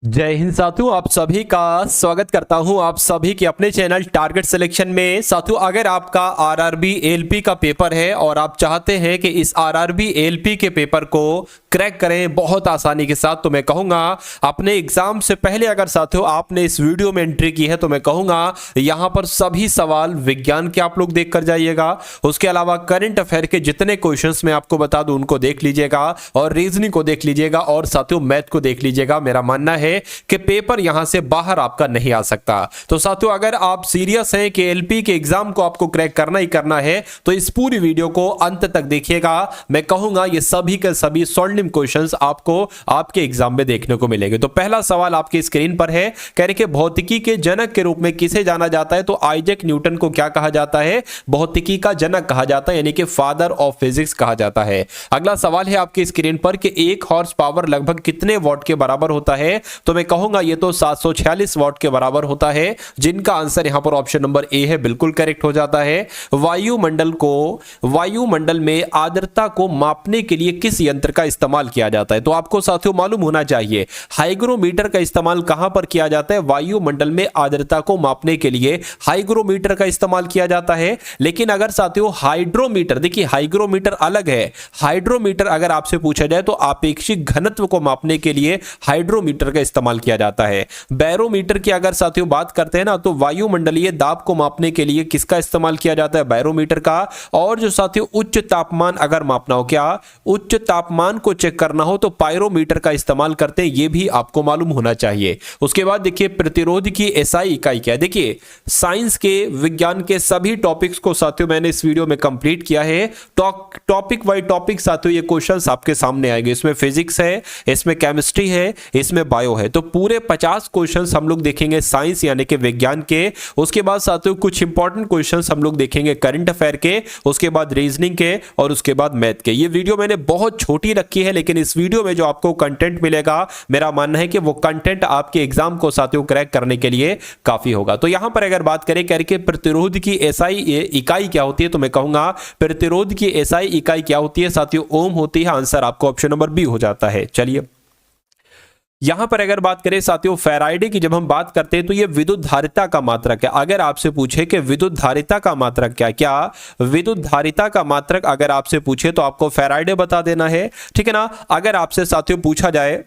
जय हिंद साथियों, आप सभी का स्वागत करता हूं आप सभी के अपने चैनल टारगेट सिलेक्शन में। साथियों, अगर आपका आरआरबी एएलपी का पेपर है और आप चाहते हैं कि इस आरआरबी एएलपी के पेपर को क्रैक करें बहुत आसानी के साथ, तो मैं कहूंगा अपने एग्जाम से पहले अगर साथियों आपने इस वीडियो में एंट्री की है तो मैं कहूंगा यहां पर सभी सवाल विज्ञान के आप लोग देख कर जाइएगा। उसके अलावा करंट अफेयर के जितने क्वेश्चंस मैं आपको बता दूं उनको देख लीजिएगा, और रीजनिंग को देख लीजिएगा, और साथियों मैथ को देख लीजिएगा। मेरा मानना है कि पेपर यहां से बाहर आपका नहीं आ सकता। तो साथियों, अगर आप सीरियस हैं कि एलपी के एग्जाम को आपको क्रैक करना ही करना है तो इस पूरी वीडियो को अंत तक देखिएगा। मैं कहूंगा ये सभी के सभी स्वर्णिम क्वेश्चंस आपको आपके एग्जाम में देखने को मिलेंगे। तो पहला सवाल आपकी स्क्रीन पर है, कह रहे कि भौतिकी के जनक के रूप में किसे जाना जाता है? तो आइजैक न्यूटन को क्या कहा जाता है? भौतिकी का जनक कहा जाता है, यानी कि फादर ऑफ फिजिक्स कहा जाता है। अगला सवाल है आपकी स्क्रीन पर कि 1 हॉर्स पावर लगभग कितने वॉट के बराबर होता है? तो मैं कहूंगा ये तो 746 वॉट के बराबर होता है, जिनका आंसर यहां पर ऑप्शन नंबर ए है, बिल्कुल करेक्ट हो जाता है। वायुमंडल में आर्द्रता को मापने के लिए किस यंत्र का इस्तेमाल किया जाता है? तो आपको साथियों मालूम होना चाहिए हाइग्रोमीटर का इस्तेमाल कहां पर किया जाता है? वायुमंडल में आर्द्रता को मापने के लिए हाइग्रोमीटर का इस्तेमाल किया जाता है। लेकिन अगर साथियों हाइड्रोमीटर, देखिए हाइग्रोमीटर अलग है, हाइड्रोमीटर अगर आपसे पूछा जाए तो आपेक्षिक घनत्व को मापने के लिए हाइड्रोमीटर का इस्तेमाल किया जाता है। बैरोमीटर की अगर साथियों बात करते हैं ना, तो वायुमंडलीय दाब को मापने के लिए किसका इस्तेमाल किया जाता है? बैरोमीटर का। और जो साथियों उच्च तापमान अगर मापना हो, क्या उच्च तापमान को चेक करना हो, तो पायरोमीटर का इस्तेमाल करते हैं, यह भी आपको मालूम होना चाहिए। उसके बाद देखिए प्रतिरोध की एसआई इकाई क्या है? देखिए साइंस के विज्ञान के सभी टॉपिक्स को साथियों मैंने इस वीडियो में कंप्लीट किया है। टॉपिक बाय टॉपिक साथियों ये क्वेश्चंस आपके सामने आएंगे। इसमें फिजिक्स है, इसमें केमिस्ट्री है, इसमें बायो है। तो पूरे 50 क्वेश्चंस हम लोग देखेंगे साइंस यानी कि विज्ञान के। उसके बाद साथियों कुछ इंपॉर्टेंट क्वेश्चंस हम लोग देखेंगे करंट अफेयर के, उसके बाद रीजनिंग के, और उसके बाद मैथ के। ये वीडियो मैंने बहुत छोटी रखी है, लेकिन इस वीडियो में जो आपको कंटेंट मिलेगा, मेरा मानना है कि वो कंटेंट आपके एग्जाम को साथियों क्रैक करने के लिए काफी होगा। तो यहां पर अगर बात करें करके प्रतिरोध की एसआई इकाई क्या होती है, तो मैं कहूंगा प्रतिरोध की एसआई इकाई क्या होती है साथियों? ओम होती है। आंसर आपको ऑप्शन नंबर बी हो जाता है। चलिए यहां पर अगर बात करें साथियों फैराडे की, जब हम बात करते हैं तो ये विद्युत धारिता का मात्रक है। अगर आपसे पूछे कि विद्युत धारिता का मात्रक क्या विद्युत धारिता का मात्रक अगर आपसे पूछे तो आपको फैराडे बता देना है, ठीक है ना। अगर आपसे साथियों पूछा जाए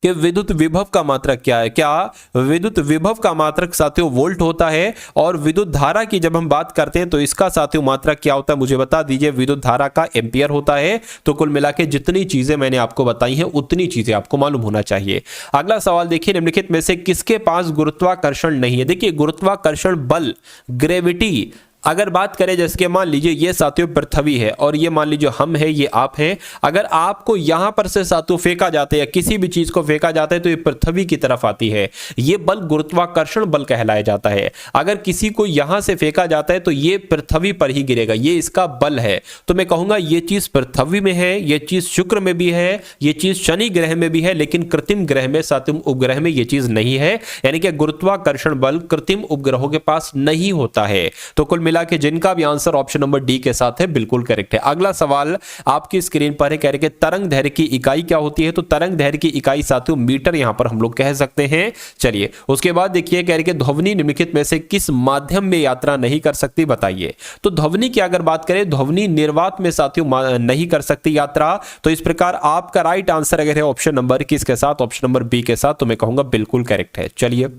कि विद्युत विभव का मात्रक क्या है, क्या विद्युत विभव का मात्रक साथियों वोल्ट होता है। और विद्युत धारा की जब हम बात करते हैं तो इसका साथियों मात्रक क्या होता है, मुझे बता दीजिए। विद्युत धारा का एम्पियर होता है। तो कुल मिला के जितनी चीजें मैंने आपको बताई हैं उतनी चीजें आपको मालूम होना चाहिए। अगला सवाल देखिए, निम्नलिखित में से किसके पास गुरुत्वाकर्षण नहीं है? देखिए गुरुत्वाकर्षण बल, ग्रेविटी अगर बात करें, जैसे कि मान लीजिए ये साथियों पृथ्वी है और ये मान लीजिए हम है, ये आप हैं। अगर आपको यहां पर से साथियों फेंका जाता है या किसी भी चीज को फेंका जाता है तो ये पृथ्वी की तरफ आती है। ये बल गुरुत्वाकर्षण बल कहलाया जाता है। अगर किसी को यहां से फेंका जाता है तो ये पृथ्वी पर ही गिरेगा, ये इसका बल है। तो मैं कहूंगा ये चीज पृथ्वी में है, ये चीज शुक्र में भी है, ये चीज शनि ग्रह में भी है, लेकिन कृत्रिम ग्रह में साथियों उपग्रह में ये चीज नहीं है। यानी कि गुरुत्वाकर्षण बल कृत्रिम उपग्रहों के पास नहीं होता है। तो कुल कि जिनका भी आंसर ऑप्शन नंबर डी के साथ है बिल्कुल करेक्ट है। अगला सवाल आपकी स्क्रीन पर है, कह रहे कि तरंग दैर्घ्य की इकाई क्या होती है? तो तरंग दैर्घ्य की इकाई साथियों मीटर यहां पर हम लोग कह सकते हैं। चलिए उसके बाद देखिए, कह रहे कि ध्वनि निम्नलिखित में से किस माध्यम में यात्रा नहीं कर सकती, बताइए। तो ध्वनि की अगर बात करें, ध्वनि निर्वात में साथियों नहीं कर सकती यात्रा। तो इस प्रकार आपका राइट आंसर अगर है ऑप्शन नंबर किसके साथ, ऑप्शन नंबर बी के साथ, तो मैं कहूंगा बिल्कुल करेक्ट है। चलिए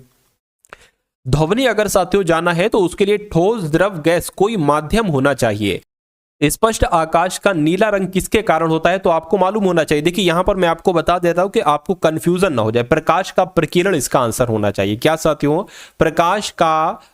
ध्वनि अगर साथियों जाना है तो उसके लिए ठोस द्रव गैस कोई माध्यम होना चाहिए। स्पष्ट आकाश का नीला रंग किसके कारण होता है? तो आपको मालूम होना चाहिए। देखिए यहां पर मैं आपको बता देता हूं कि आपको कंफ्यूजन ना हो जाए। प्रकाश का प्रकीर्णन इसका आंसर होना चाहिए। क्या साथियों?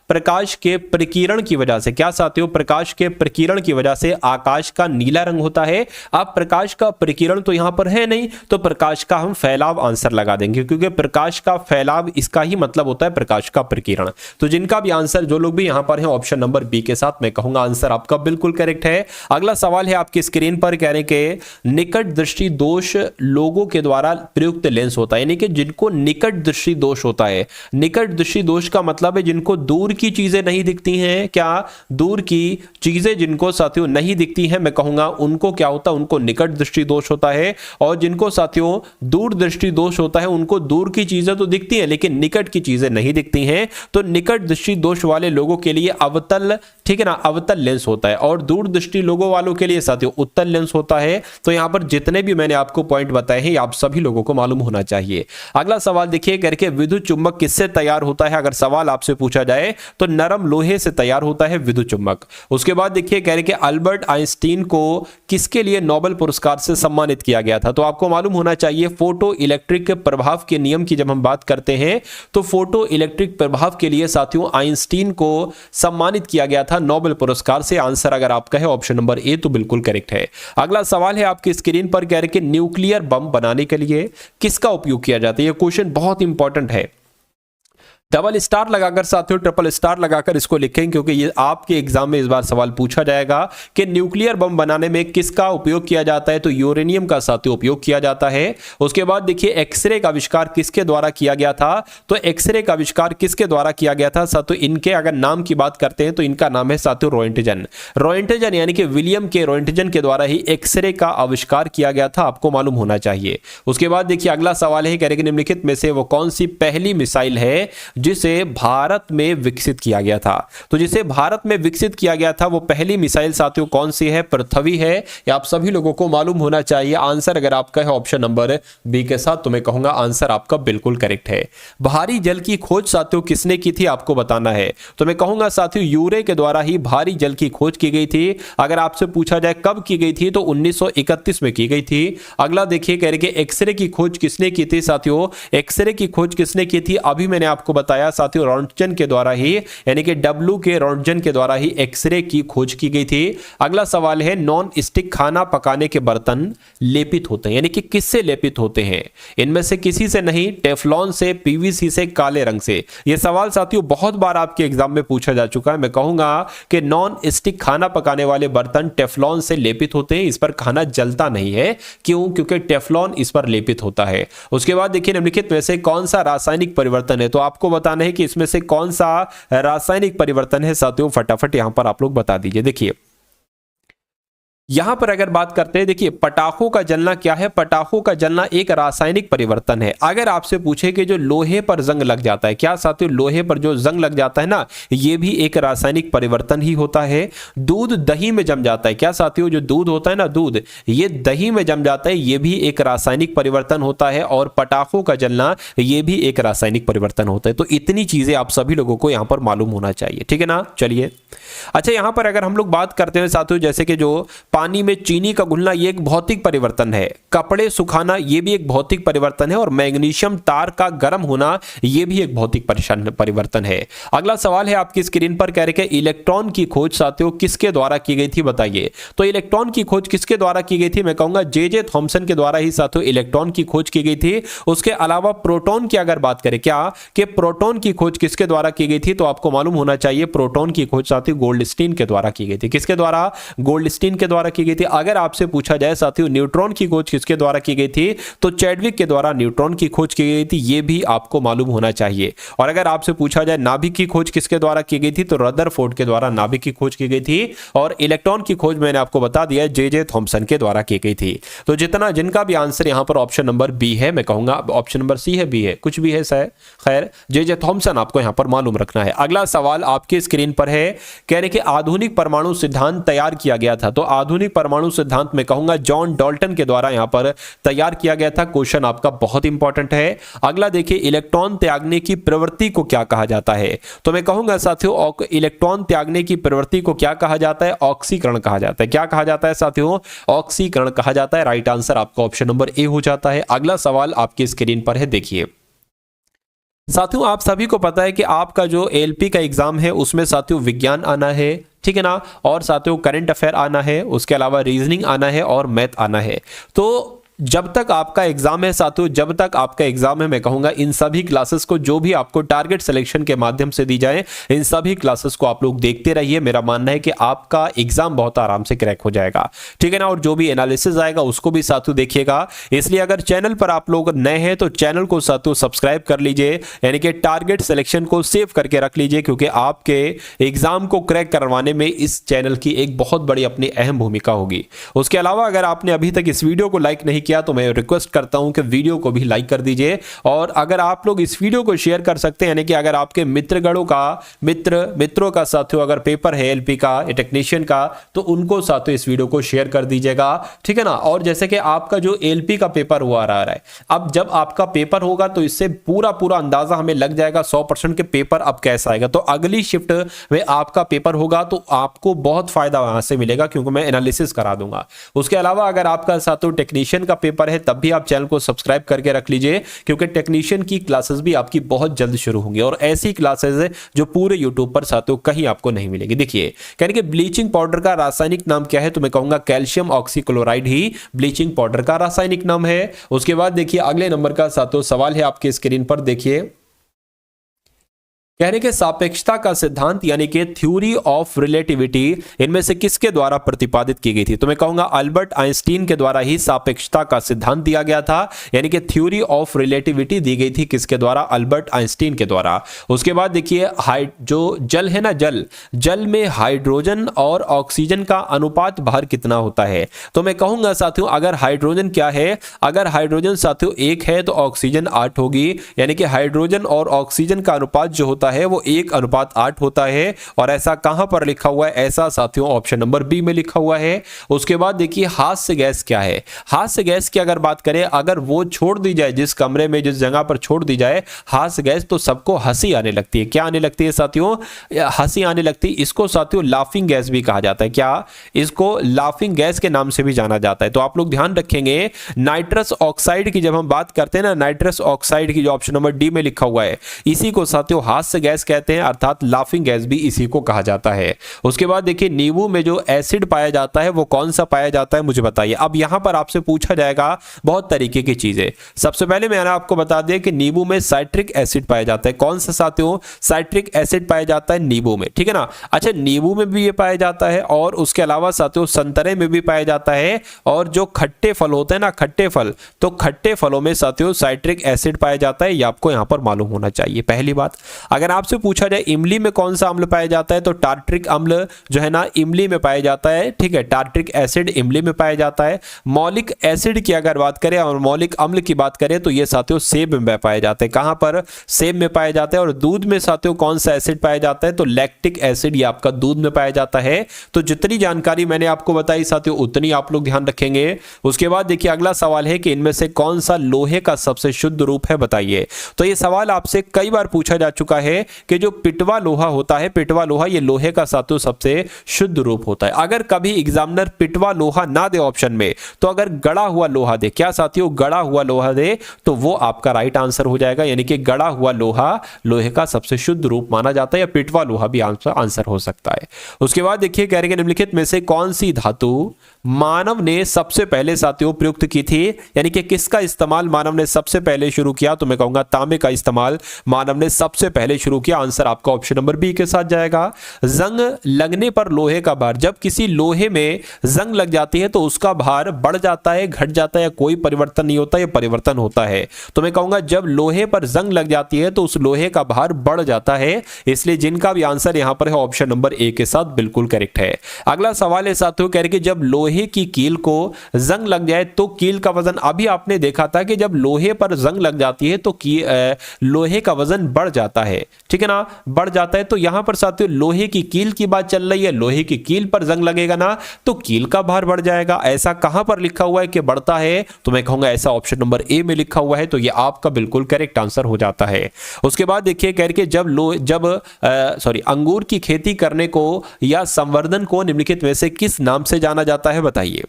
प्रकाश के प्रकीर्णन की वजह से, क्या साथियों? प्रकाश के प्रकीर्णन की वजह से आकाश का नीला रंग होता है। अब प्रकाश का प्रकीर्णन तो यहां पर है नहीं, तो प्रकाश का हम फैलाव आंसर लगा देंगे, क्योंकि प्रकाश का फैलाव इसका ही मतलब होता है प्रकाश का प्रकीर्णन। तो जिनका भी आंसर, जो लोग भी यहां पर हैं ऑप्शन नंबर बी के साथ, मैं कहूंगा आंसर आपका बिल्कुल करेक्ट है। अगला सवाल है आपकी स्क्रीन पर, कह रहे हैं कि निकट दृष्टि दोष लोगों के द्वारा प्रयुक्त लेंस होता है, यानी कि जिनको निकट दृष्टि दोष होता है। निकट दृष्टि दोष का मतलब है जिनको दूर की चीजें नहीं दिखती हैं, क्या दूर की चीजें जिनको साथियों नहीं दिखती हैं, मैं कहूंगा उनको क्या होता है, उनको निकट दृष्टि दोष होता है। और जिनको साथियों दूर दृष्टि दोष होता है उनको दूर की चीजें तो दिखती हैं लेकिन निकट की चीजें नहीं दिखती हैं। तो निकट दृष्टि दोष वाले लोगों के लिए अवतल, ठीक है ना, अवतल लेंस होता है, और दूर दृष्टि लोगों वालों के लिए साथियों उत्तल लेंस होता है। तो यहां पर जितने भी मैंने आपको पॉइंट बताए हैं आप सभी लोगों को मालूम होना चाहिए। अगला सवाल देखिए, करके विद्युत चुंबक किससे तैयार होता है? अगर सवाल आपसे पूछा जाए तो नरम लोहे से तैयार होता है विद्युत चुंबक। उसके बाद देखिए, कह रहे कि अल्बर्ट आइंस्टीन को किसके लिए नोबेल पुरस्कार से सम्मानित किया गया था? तो आपको मालूम होना चाहिए फोटो इलेक्ट्रिक प्रभाव के नियम की जब हम बात करते हैं तो फोटो इलेक्ट्रिक प्रभाव के लिए साथियों आइंस्टीन को सम्मानित किया गया था नोबेल पुरस्कार से। आंसर अगर आपका है ऑप्शन नंबर ए तो बिल्कुल करेक्ट है। अगला सवाल है आपकी स्क्रीन पर, कह रहे कि न्यूक्लियर बम बनाने के लिए किसका उपयोग किया जाता है? यह क्वेश्चन बहुत इंपॉर्टेंट है। डबल स्टार लगाकर साथियों, ट्रिपल स्टार लगाकर इसको लिखें क्योंकि ये आपके एग्जाम में इस बार सवाल पूछा जाएगा कि न्यूक्लियर बम बनाने में किसका उपयोग किया जाता है? तो यूरेनियम का साथियों उपयोग किया जाता है। उसके बाद देखिए, एक्सरे का आविष्कार किसके द्वारा किया गया था? तो एक्सरे का आविष्कार किसके द्वारा किया गया था साथियों? इनके अगर नाम की बात करते हैं तो इनका नाम है साथियों रोएंटजन। रोएंटजन यानी कि विलियम के रोएंटजन के द्वारा ही एक्सरे का आविष्कार किया गया था, आपको मालूम होना चाहिए। उसके बाद देखिए अगला सवाल है, कह रहे कि निम्नलिखित में से वो कौन सी पहली मिसाइल है जिसे भारत में विकसित किया गया था? तो जिसे भारत में विकसित किया गया था वो पहली मिसाइल साथियों कौन सी है? पृथ्वी है। या आप सभी लोगों को मालूम होना चाहिए। आंसर अगर आपका है ऑप्शन नंबर बी के साथ तो मैं कहूंगा आंसर आपका बिल्कुल करेक्ट है। भारी जल की खोज साथियों किसने की थी आपको बताना है। तो मैं कहूंगा साथियों यूरे के द्वारा ही भारी जल की खोज की गई थी। अगर आपसे पूछा जाए कब की गई थी तो 1931 में की गई थी। अगला देखिए, कह रहे कि एक्सरे की खोज किसने की थी साथियों? एक्सरे की खोज किसने की थी? अभी मैंने आपको बताया साथियों रोंटजन के द्वारा ही, यानी कि डब्ल्यू के रोंटजन के द्वारा ही एक्सरे की खोज की गई थी। अगला सवाल है, नॉन स्टिक खाना पकाने के बर्तन लेपित होते हैं, यानी कि किससे लेपित होते हैं? इनमें से किसी से नहीं, टेफ्लॉन से, पीवीसी से, काले रंग से। यह सवाल साथियों बहुत बार आपके एग्जाम में पूछा जा चुका है। मैं कहूंगा कि नॉन स्टिक खाना पकाने वाले बर्तन टेफ्लॉन से लेपित होते हैं। इस पर खाना जलता नहीं है। क्यों? क्योंकि टेफ्लॉन इस पर लेपित होता है। उसके बाद देखिए, निम्नलिखित में से कौन सा रासायनिक परिवर्तन है? तो आपको बताना है कि इसमें से कौन सा रासायनिक परिवर्तन है साथियों, फटाफट यहां पर आप लोग बता दीजिए। देखिए यहां पर अगर बात करते हैं, देखिए पटाखों का जलना क्या है? पटाखों का जलना एक रासायनिक परिवर्तन है। अगर आपसे पूछे कि जो लोहे पर जंग लग जाता है, क्या साथियों लोहे पर जो जंग लग जाता है ना, ये भी एक रासायनिक परिवर्तन ही होता है। दूध दही में जम जाता है, क्या साथियों जो दूध होता है ना, दूध ये दही में जम जाता है, ये भी एक रासायनिक परिवर्तन होता है। और पटाखों का जलना ये भी एक रासायनिक परिवर्तन होता है। तो इतनी चीजें आप सभी लोगों को यहां पर मालूम होना चाहिए, ठीक है ना। चलिए अच्छा, यहां पर अगर हम लोग बात करते हैं साथियों, जैसे कि जो पानी में चीनी का घुलना ये एक भौतिक परिवर्तन है, कपड़े सुखाना ये भी एक भौतिक परिवर्तन है, और मैग्नीशियम तार का गर्म होना ये भी एक भौतिक परिवर्तन है। अगला सवाल है आपकी स्क्रीन पर, कह रहे हैं इलेक्ट्रॉन की खोज साथियों किसके द्वारा की गई थी बताइए। तो इलेक्ट्रॉन की खोज किसके द्वारा की गई थी? मैं कहूंगा जे थॉमसन के द्वारा ही साथियों इलेक्ट्रॉन की खोज की गई थी। उसके अलावा प्रोटॉन की अगर बात करें, क्या कि प्रोटॉन की खोज किसके द्वारा की गई थी? तो आपको मालूम होना चाहिए प्रोटॉन की खोज साथियों गोल्डस्टीन के द्वारा की गई थी। किसके द्वारा? गोल्डस्टीन के द्वारा की गई थी। अगर आपसे पूछा जाए साथियों न्यूट्रॉन की खोज किसके द्वारा की गई थी, तो चैडविक के द्वारा न्यूट्रॉन की खोज की गई थी। यह भी आपको मालूम होना चाहिए। और अगर आपसे पूछा जाए नाभिक की खोज किसके द्वारा की गई थी, तो रदरफोर्ड के द्वारा नाभिक की खोज की गई थी। और इलेक्ट्रॉन की खोज मैंने आपको बता दिया जे थॉमसन के द्वारा की गई थी। तो जिनका भी आंसर यहां पर ऑप्शन नंबर बी है, मैं कहूंगा ऑप्शन नंबर सी है, बी है, कुछ भी है सर, खैर जे थॉमसन आपको यहां पर मालूम रखना है। अगला सवाल आपके स्क्रीन पर है, कह रहे कि आधुनिक परमाणु सिद्धांत तैयार किया गया था। तो आधुनिक परमाणु सिद्धांत में कहूंगा जॉन डाल्टन के द्वारा यहां पर तैयार किया गया था। क्वेश्चन आपका बहुत इंपॉर्टेंट है। अगला देखिए, इलेक्ट्रॉन त्यागने की प्रवृत्ति को क्या कहा जाता है? तो मैं कहूंगा साथियों इलेक्ट्रॉन त्यागने की प्रवृत्ति को क्या कहा जाता है? ऑक्सीकरण कहा जाता है। क्या कहा जाता है साथियों? ऑक्सीकरण कहा जाता है। राइट आंसर आपका ऑप्शन नंबर ए हो जाता है। अगला सवाल आपकी स्क्रीन पर है, देखिए साथियों आप सभी को पता है कि आपका जो एलपी का एग्जाम है उसमें साथियों विज्ञान आना है, ठीक है ना, और साथियों करंट अफेयर आना है, उसके अलावा रीजनिंग आना है और मैथ आना है। तो जब तक आपका एग्जाम है साथियों, जब तक आपका एग्जाम है, मैं कहूंगा इन सभी क्लासेस को जो भी आपको टारगेट सिलेक्शन के माध्यम से दी जाए, इन सभी क्लासेस को आप लोग देखते रहिए। मेरा मानना है कि आपका एग्जाम बहुत आराम से क्रैक हो जाएगा, ठीक है ना। और जो भी एनालिसिस आएगा उसको भी साथियों देखिएगा। इसलिए अगर चैनल पर आप लोग नए हैं तो चैनल को साथियों सब्सक्राइब कर लीजिए, यानी कि टारगेट सिलेक्शन को सेव करके रख लीजिए, क्योंकि आपके एग्जाम को क्रैक करवाने में इस चैनल की एक बहुत बड़ी अपनी अहम भूमिका होगी। उसके अलावा अगर आपने अभी तक इस वीडियो को लाइक नहीं किया तो मैं रिक्वेस्ट करता हूं कि वीडियो को भी लाइक कर दीजिए। और अगर आप लोग इस वीडियो को शेयर कर सकते हैं, यानी कि अगर आपके मित्रगणों का मित्रों का साथियों अगर पेपर है एलपी का, टेक्नीशियन का, तो उनको साथियों इस वीडियो को शेयर कर दीजिएगा, ठीक है ना। और जैसे कि आपका जो एलपी का पेपर हुआ रहा है, अब जब आपका पेपर होगा तो इससे पूरा अंदाजा हमें लग जाएगा 100% के पेपर अब कैसा आएगा। तो अगली शिफ्ट में आपका पेपर होगा तो आपको बहुत फायदा वहां से मिलेगा, क्योंकि मैं एनालिसिस करा दूंगा। उसके अलावा अगर आपका साथियों टेक्नीशियन का पेपर है तब भी आप चैनल को सब्सक्राइब करके रख लीजिए, क्योंकि टेक्नीशियन की क्लासेस भी आपकी बहुत जल्द शुरू होंगी, और ऐसी क्लासेस जो पूरे यूट्यूब पर साथियों कहीं आपको नहीं मिलेगी। देखिए यानी कि ब्लीचिंग पाउडर का रासायनिक नाम क्या है, तो मैं कहूंगा कैल्शियम ऑक्सीक्लोराइड ही ब्लीचिंग पाउडर का रासायनिक नाम है। उसके बाद देखिए अगले नंबर का साथियों सवाल है आपके स्क्रीन पर, देखिए कहने के सापेक्षता का सिद्धांत यानी कि थ्योरी ऑफ रिलेटिविटी इनमें से किसके द्वारा प्रतिपादित की गई थी, तो मैं कहूंगा अल्बर्ट आइंस्टीन के द्वारा ही सापेक्षता का सिद्धांत दिया गया था, यानी कि थ्योरी ऑफ रिलेटिविटी दी गई थी किसके द्वारा, अल्बर्ट आइंस्टीन के द्वारा। उसके बाद देखिए जो जल है ना, जल में हाइड्रोजन और ऑक्सीजन का अनुपात भार कितना होता है, तो मैं कहूंगा साथियों अगर हाइड्रोजन क्या है, अगर हाइड्रोजन साथियों 1 है तो ऑक्सीजन 8 होगी, यानी कि हाइड्रोजन और ऑक्सीजन का अनुपात जो होता है वो 1:8 होता है। और ऐसा कहां पर लिखा हुआ है, ऐसा साथियों ऑप्शन नंबर बी में लिखा हुआ है। उसके बाद देखिए हास्य गैस क्या है, हास्य गैस की अगर बात करें, अगर वो छोड़ दी जाए जिस कमरे में जिस जगह पर छोड़ दी जाए हास्य गैस, तो सबको हंसी आने लगती है। क्या आने लगती है साथियों, हंसी आने लगती है। इसको साथियों लाफिंग गैस भी कहा जाता है, क्या इसको लाफिंग गैस के नाम से भी जाना जाता है। तो आप लोग ध्यान रखेंगे नाइट्रस ऑक्साइड की जब हम बात करते हैं ना, नाइट्रस ऑक्साइड की जो ऑप्शन नंबर डी में लिखा हुआ है, इसी को साथियों हास्य गैस कहते हैं, अर्थात लाफिंग गैस भी इसी को कहा जाता है। उसके बाद देखिए नींबू में जो एसिड पाया जाता है वो कौन सा पाया जाता है, मुझे बताइए। अब यहां पर आपसे पूछा जाएगा बहुत तरीके की चीजें। सबसे पहले मैंने आपको बता दिया कि नींबू में साइट्रिक एसिड पाया जाता है। कौन सा साथियों, साइट्रिक एसिड पाया जाता है नींबू में, ठीक है ना। अच्छा नींबू में भी ये पाया जाता है, और उसके अलावा साथियों संतरे में भी पाया जाता है, और जो खट्टे फल होते हैं ना, खट्टे फल, तो खट्टे फलों में साथियों साइट्रिक एसिड पाया जाता है। ये आपको यहां पर मालूम होना चाहिए। पहली बात, अगर आपसे पूछा जाए इमली में कौन सा अम्ल पाया जाता है, तो टार्ट्रिक अम्ल जो है ना इमली में पाया जाता है, ठीक है, टार्ट्रिक एसिड इमली में पाया जाता है। मौलिक एसिड की अगर बात करें और मौलिक अम्ल की बात करें तो ये साथियों सेब में पाया जाता है। कहां पर, सेब में पाया जाता है। और दूध में साथियों कौन सा एसिड पाया जाता है, तो लैक्टिक एसिड ये आपका दूध में पाया जाता है। तो जितनी जानकारी मैंने आपको बताई साथियों उतनी आप लोग ध्यान रखेंगे। उसके बाद देखिए अगला सवाल है कि इनमें से कौन सा लोहे का सबसे शुद्ध रूप है, बताइए। तो ये सवाल आपसे कई बार पूछा जा चुका है कि जो पिटवा लोहा होता है, पिटवा लोहा ये लोहे का साथियों सबसे शुद्ध रूप होता है। अगर कभी एग्जामिनर पिटवा लोहा ना दे ऑप्शन में, तो अगर गड़ा हुआ लोहा दे, क्या साथियों गड़ा हुआ लोहा दे, तो वो आपका राइट आंसर हो जाएगा। यानी कि गड़ा हुआ लोहा लोहे का सबसे शुद्ध रूप माना जाता है, या पिटवा लोहा भी आंसर हो सकता है। उसके बाद देखिए कह रहे हैं निम्नलिखित में से कौन सी धातु मानव ने सबसे पहले साथियों प्रयुक्त की थी, यानी कि किसका इस्तेमाल मानव ने सबसे पहले शुरू किया, तो मैं कहूंगा तांबे का इस्तेमाल मानव ने सबसे पहले शुरू किया। आंसर आपका ऑप्शन नंबर बी के साथ जाएगा। जंग लगने पर लोहे का भार, जब किसी लोहे में जंग लग जाती है तो उसका भार बढ़ जाता है, घट जाता है, कोई परिवर्तन नहीं होता, यह परिवर्तन होता है। तो मैं कहूंगा जब लोहे पर जंग लग जाती है तो उस लोहे का भार बढ़ जाता है। इसलिए जिनका भी आंसर यहां पर है ऑप्शन नंबर ए के साथ बिल्कुल करेक्ट है। अगला सवाल है साथियों कह रहे कि जब लोहे की कील को जंग लग जाए तो कील का वजन, अभी आपने देखा था कि जब लोहे पर जंग लग जाती है तो लोहे का वजन बढ़ जाता है, ठीक है ना, बढ़ जाता है। तो यहां पर साथियों लोहे की कील की बात चल रही है, लोहे की कील पर जंग लगेगा ना तो कील का भार बढ़ जाएगा। ऐसा कहां पर लिखा हुआ है कि बढ़ता है, तो मैं कहूंगा ऐसा ऑप्शन नंबर ए में लिखा हुआ है, तो यह आपका बिल्कुल करेक्ट आंसर हो जाता है। उसके बाद देखिए कह रहे जब अंगूर की खेती करने को या संवर्धन को निम्नलिखित में से किस नाम से जाना जाता है, बताइए।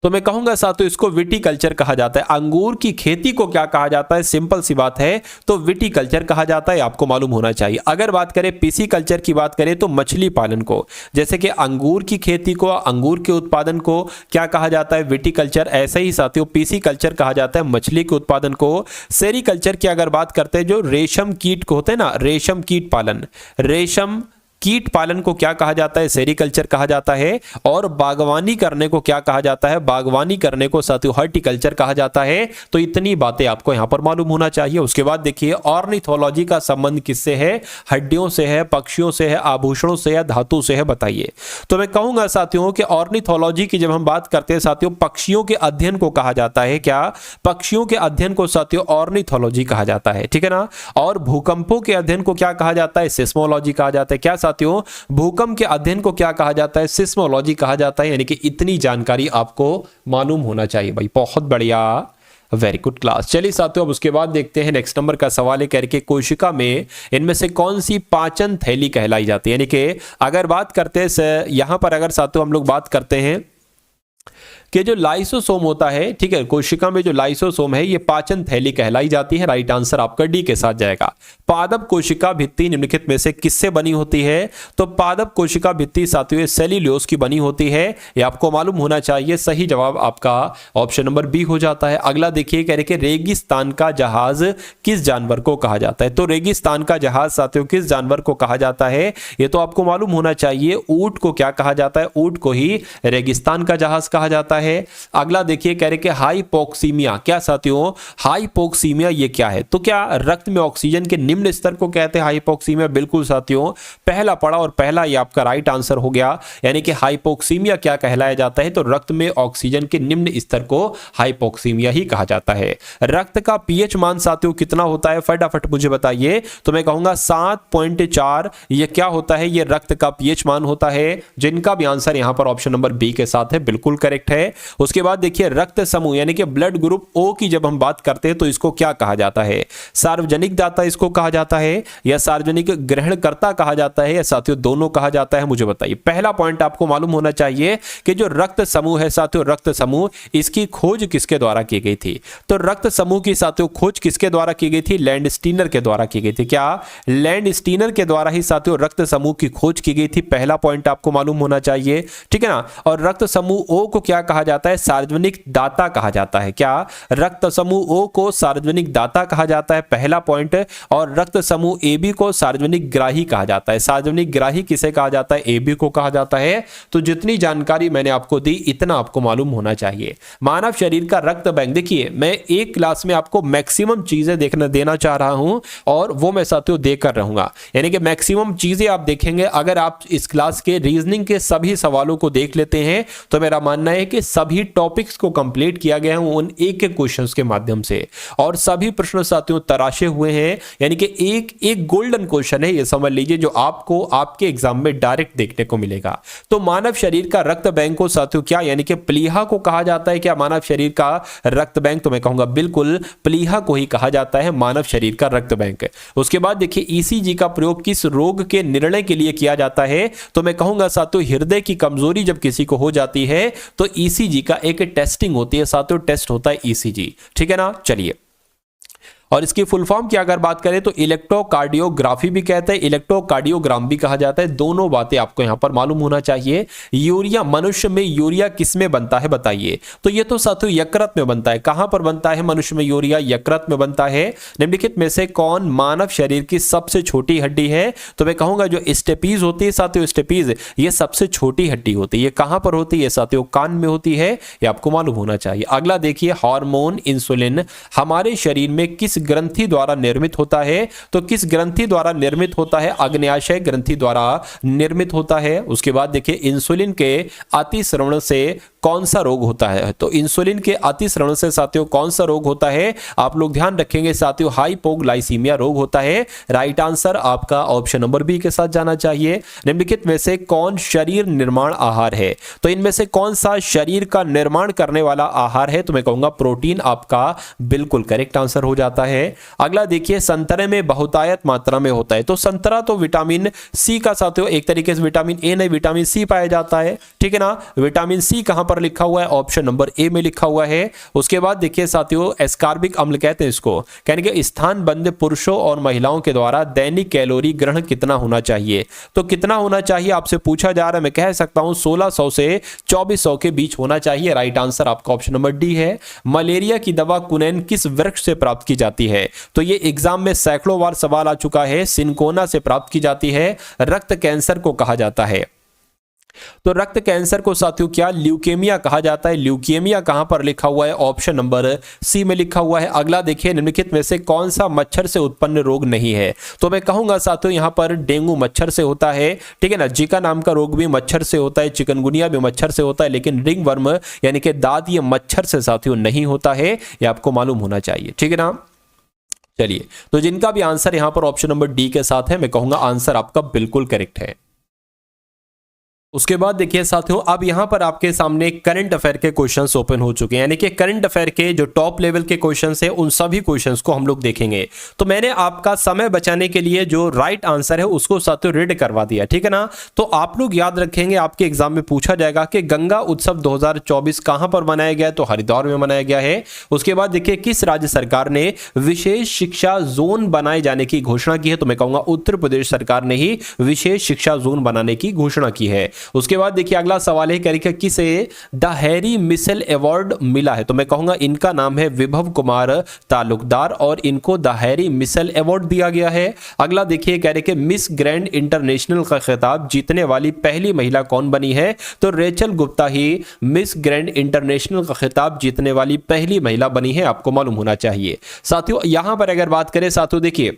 तो मैं कहूंगा साथियों इसको विटीकल्चर कहा जाता है। अंगूर की खेती को क्या कहा जाता है, सिंपल सी बात है, तो विटीकल्चर कहा जाता है, आपको मालूम होना चाहिए। अगर बात करें पिसीकल्चर की बात करें तो मछली पालन को, जैसे कि अंगूर की खेती को, अंगूर के उत्पादन को क्या कहा जाता है, विटीकल्चर। ऐसे ही साथियों पिसीकल्चर कहा जाता है मछली के उत्पादन को। सेरीकल्चर की अगर बात करते हैं, जो रेशम कीट को होते हैं ना, रेशम कीट पालन, रेशम कीट पालन को क्या कहा जाता है, सेरीकल्चर कहा जाता है। और बागवानी करने को क्या कहा जाता है, बागवानी करने को साथियों हॉर्टिकल्चर कहा जाता है। तो इतनी बातें आपको यहां पर मालूम होना चाहिए। उसके बाद देखिए ऑर्निथोलॉजी का संबंध किससे है, हड्डियों से है, पक्षियों से है, आभूषणों से है, धातु से है, बताइए। तो मैं कहूंगा साथियों कि ऑर्निथोलॉजी की जब हम बात करते हैं साथियों, पक्षियों के अध्ययन को कहा जाता है क्या, पक्षियों के अध्ययन को साथियों ऑर्निथोलॉजी कहा जाता है, ठीक है ना। और भूकंपों के अध्ययन को क्या कहा जाता है, सिस्मोलॉजी कहा जाता है। क्या साथियों, भूकंप के अध्ययन को क्या कहा जाता है, सिस्मोलॉजी कहा जाता है। यानी कि इतनी जानकारी आपको मालूम होना चाहिए भाई, बहुत बढ़िया, वेरी गुड क्लास। चलिए साथियों अब उसके बाद देखते हैं नेक्स्ट नंबर का सवाल है, कह रहे कोशिका में इनमें से कौन सी पाचन थैली कहलाई जाती है। यानी कि अगर बात करते हैं यहां पर, अगर साथियों हम लोग बात करते हैं कि जो लाइसोसोम होता है, ठीक है, कोशिका में जो लाइसोसोम है ये पाचन थैली कहलाई जाती है। राइट आंसर आपका डी के साथ जाएगा। पादप कोशिका भित्ति निम्नलिखित में से किससे बनी होती है, तो पादप कोशिका भित्ति साथियों सेल्यूलोज की बनी होती है, ये आपको मालूम होना चाहिए। सही जवाब आपका ऑप्शन नंबर बी हो जाता है। अगला देखिए, कह रहे कि रेगिस्तान का जहाज किस जानवर को कहा जाता है। तो रेगिस्तान का जहाज साथियों किस जानवर को कहा जाता है, ये तो आपको मालूम होना चाहिए। ऊंट को क्या कहा जाता है, ऊंट को ही रेगिस्तान का जहाज कहा जाता है। अगला देखिए, कह रहे कि हाइपोक्सीमिया, क्या साथियों हाइपोक्सीमिया ये क्या है, तो क्या रक्त में ऑक्सीजन के निम्न स्तर को कहते हैं हाइपोक्सीमिया। बिल्कुल साथियों, पहला पढ़ा और पहला ये आपका राइट आंसर हो गया। यानी कि हाइपोक्सीमिया क्या कहलाया जाता है, तो रक्त में ऑक्सीजन के निम्न स्तर को हाइपोक्सीमिया ही कहा जाता है। रक्त का पीएच मान साथियों कितना होता है, फटाफट मुझे बताइए। तो मैं कहूंगा 7.4 ये क्या होता है, ये रक्त का पीएच मान होता है। जिनका भी आंसर यहां पर ऑप्शन नंबर बी के साथ है, बिल्कुल करेक्ट है। उसके बाद देखिए रक्त समूह यानी कि ब्लड ग्रुप ओ की जब हम बात करते हैं तो इसको क्या कहा जाता है, सार्वजनिक दाता इसको कहा जाता है, या सार्वजनिक ग्रहणकर्ता कहा जाता है, या साथियों दोनों कहा जाता है, मुझे बताइए। पहला पॉइंट आपको मालूम होना चाहिए कि जो रक्त समूह है साथियों, रक्त समूह इसकी खोज किसके द्वारा की गई थी, तो रक्त समूह की साथियों खोज किसके द्वारा की गई थी, लैंडस्टीनर के द्वारा की गई थी। क्या लैंडस्टीनर के द्वारा ही साथियों रक्त समूह की खोज की गई थी, पहला पॉइंट आपको मालूम होना चाहिए, ठीक है ना। और रक्त समूह ओ को क्या कहा जाता है, सार्वजनिक दाता कहा जाता है। क्या रक्त समूह ओ को सार्वजनिक दाता कहा जाता है, पहला पॉइंट। और रक्त समूह ए बी को सार्वजनिक ग्राही कहा जाता है। सार्वजनिक ग्राही किसे कहा जाता है, ए बी को कहा जाता है। तो जितनी जानकारी मैंने आपको दी इतना आपको मालूम होना चाहिए। मानव शरीर का रक्त बैंक, देखिए मैं एक क्लास में आपको मैक्सिमम चीजें देना चाह रहा हूं और वो मैं साथियों देकर रहूंगा, यानी कि मैक्सिमम चीजें आप देखेंगे। अगर आप इस क्लास के रीजनिंग के सभी सवालों को देख लेते हैं तो मेरा मानना है कि सभी टॉपिक्स को कंप्लीट किया गया है उन एक एक क्वेश्चंस के माध्यम से, और सभी प्रश्न साथियों तराशे हुए हैं। यानी कि एक एक गोल्डन क्वेश्चन है, ये समझ लीजिए, जो आपको आपके एग्जाम में डायरेक्ट देखने को मिलेगा। तो मानव शरीर का रक्त बैंक को साथियों क्या, यानी कि प्लीहा को कहा जाता है। क्या मानव शरीर का रक्त बैंक, तो मैं कहूंगा बिल्कुल प्लीहा को ही कहा जाता है मानव शरीर का रक्त बैंक। उसके बाद देखिए ईसीजी का प्रयोग किस रोग के निर्णय के लिए किया जाता है, तो मैं कहूंगा साथियों हृदय की कमजोरी जब किसी को हो जाती है तो ईसीजी का एक टेस्टिंग होती है साथियों, टेस्ट होता है ईसीजी, ठीक है ना। चलिए, और इसकी फुल फॉर्म की अगर बात करें तो इलेक्ट्रोकार्डियोग्राफी भी कहते हैं, इलेक्ट्रोकार्डियोग्राम भी कहा जाता है। दोनों बातें आपको यहां पर मालूम होना चाहिए। यूरिया, मनुष्य में यूरिया किस में बनता है बताइए, तो ये तो साथियों यकृत में बनता है। कहां पर बनता है मनुष्य में यूरिया, यकृत में बनता है। निम्नलिखित में से कौन मानव शरीर की सबसे छोटी हड्डी है, तो मैं कहूंगा जो स्टेपीज होती है साथियों, स्टेपीज ये सबसे छोटी हड्डी होती है। ये कहां पर होती है साथियों, कान में होती है, ये आपको मालूम होना चाहिए। अगला देखिए हार्मोन इंसुलिन हमारे शरीर में किस ग्रंथि द्वारा निर्मित होता है, तो किस ग्रंथि द्वारा निर्मित होता है, अग्न्याशय ग्रंथि द्वारा निर्मित होता है। उसके बाद देखिए इंसुलिन के अतिस्रवण से कौन सा रोग होता है, तो इंसुलिन के अतिस्रवण से साथियों कौन सा रोग होता है, आप लोग ध्यान रखेंगे साथियों हाइपोग्लाइसीमिया रोग होता है। राइट आंसर आपका ऑप्शन नंबर बी के साथ जाना चाहिए। निम्नलिखित में से कौन शरीर निर्माण आहार है, तो इनमें से कौन सा शरीर का निर्माण करने वाला आहार है, तो मैं कहूंगा प्रोटीन आपका बिल्कुल करेक्ट आंसर हो जाता है। अगला देखिए संतरे में बहुतायत मात्रा में होता है, तो संतरा तो विटामिन सी का साथियों एक तरीके से विटामिन ए नहीं विटामिन सी पाया जाता है, ठीक है ना। विटामिन सी कहां पर लिखा हुआ है, ऑप्शन नंबर ए में लिखा हुआ है। उसके बाद देखिए साथियों, एस्कॉर्बिक अम्ल कहते हैं इसको, यानी कि स्थानबद्ध पुरुषों और महिलाओं के द्वारा दैनिक कैलोरी ग्रहण कितना होना चाहिए। तो कितना होना चाहिए आपसे पूछा जा रहा है, मैं कह सकता हूं 1600 से 2400 के बीच होना चाहिए। राइट आंसर आपका ऑप्शन नंबर डी है। मलेरिया की दवा कुनैन किस वृक्ष से प्राप्त की जाती है? तो ये एग्जाम में सैकड़ों बार सवाल आ चुका है। सिनकोना से प्राप्त की जाती है। रक्त कैंसर को कहा जाता है, तो रक्त कैंसर को साथियों क्या ल्यूकेमिया कहा जाता है। ल्यूकेमिया कहां पर लिखा हुआ है, ऑप्शन नंबर सी में लिखा हुआ है। अगला देखिए, निम्नलिखित में से कौन सा मच्छर से उत्पन्न रोग नहीं है? तो मैं कहूंगा साथियों यहां पर डेंगू मच्छर से होता है, ठीक है ना। जीका नाम का रोग भी मच्छर से होता है, चिकनगुनिया भी मच्छर से होता है, लेकिन रिंग वर्म यानी कि दाद ये मच्छर से साथियों नहीं होता है, ये आपको मालूम होना चाहिए, ठीक है ना। चलिए, तो जिनका भी आंसर यहां पर ऑप्शन नंबर डी के साथ है, मैं कहूंगा आंसर आपका बिल्कुल करेक्ट है। उसके बाद देखिए साथियों, अब यहां पर आपके सामने करंट अफेयर के क्वेश्चंस ओपन हो चुके हैं, यानी कि करंट अफेयर के जो टॉप लेवल के क्वेश्चंस हैं उन सभी क्वेश्चंस को हम लोग देखेंगे। तो मैंने आपका समय बचाने के लिए जो राइट आंसर है उसको साथियों रीड करवा दिया, ठीक है ना। तो आप लोग याद रखेंगे, आपके एग्जाम में पूछा जाएगा कि गंगा उत्सव 2024 कहां पर मनाया गया है, तो हरिद्वार में मनाया गया है। उसके बाद देखिए, किस राज्य सरकार ने विशेष शिक्षा जोन बनाए जाने की घोषणा की है? तो मैं कहूंगा उत्तर प्रदेश सरकार ने ही विशेष शिक्षा जोन बनाने की घोषणा की है। उसके बाद देखिए, अगला सवाल है कि किसे द हैरी मिशेल अवार्ड मिला है? तो मैं कहूंगा इनका नाम है विभव कुमार तालुकदार और इनको द हैरी मिशेल अवार्ड दिया गया है। अगला देखिए, कह रहे कि मिस ग्रैंड इंटरनेशनल का खिताब जीतने वाली पहली महिला कौन बनी है? तो रेचल गुप्ता ही मिस ग्रैंड इंटरनेशनल का खिताब जीतने वाली पहली महिला बनी है, आपको मालूम होना चाहिए। साथियों यहां पर अगर बात करें साथियों, देखिए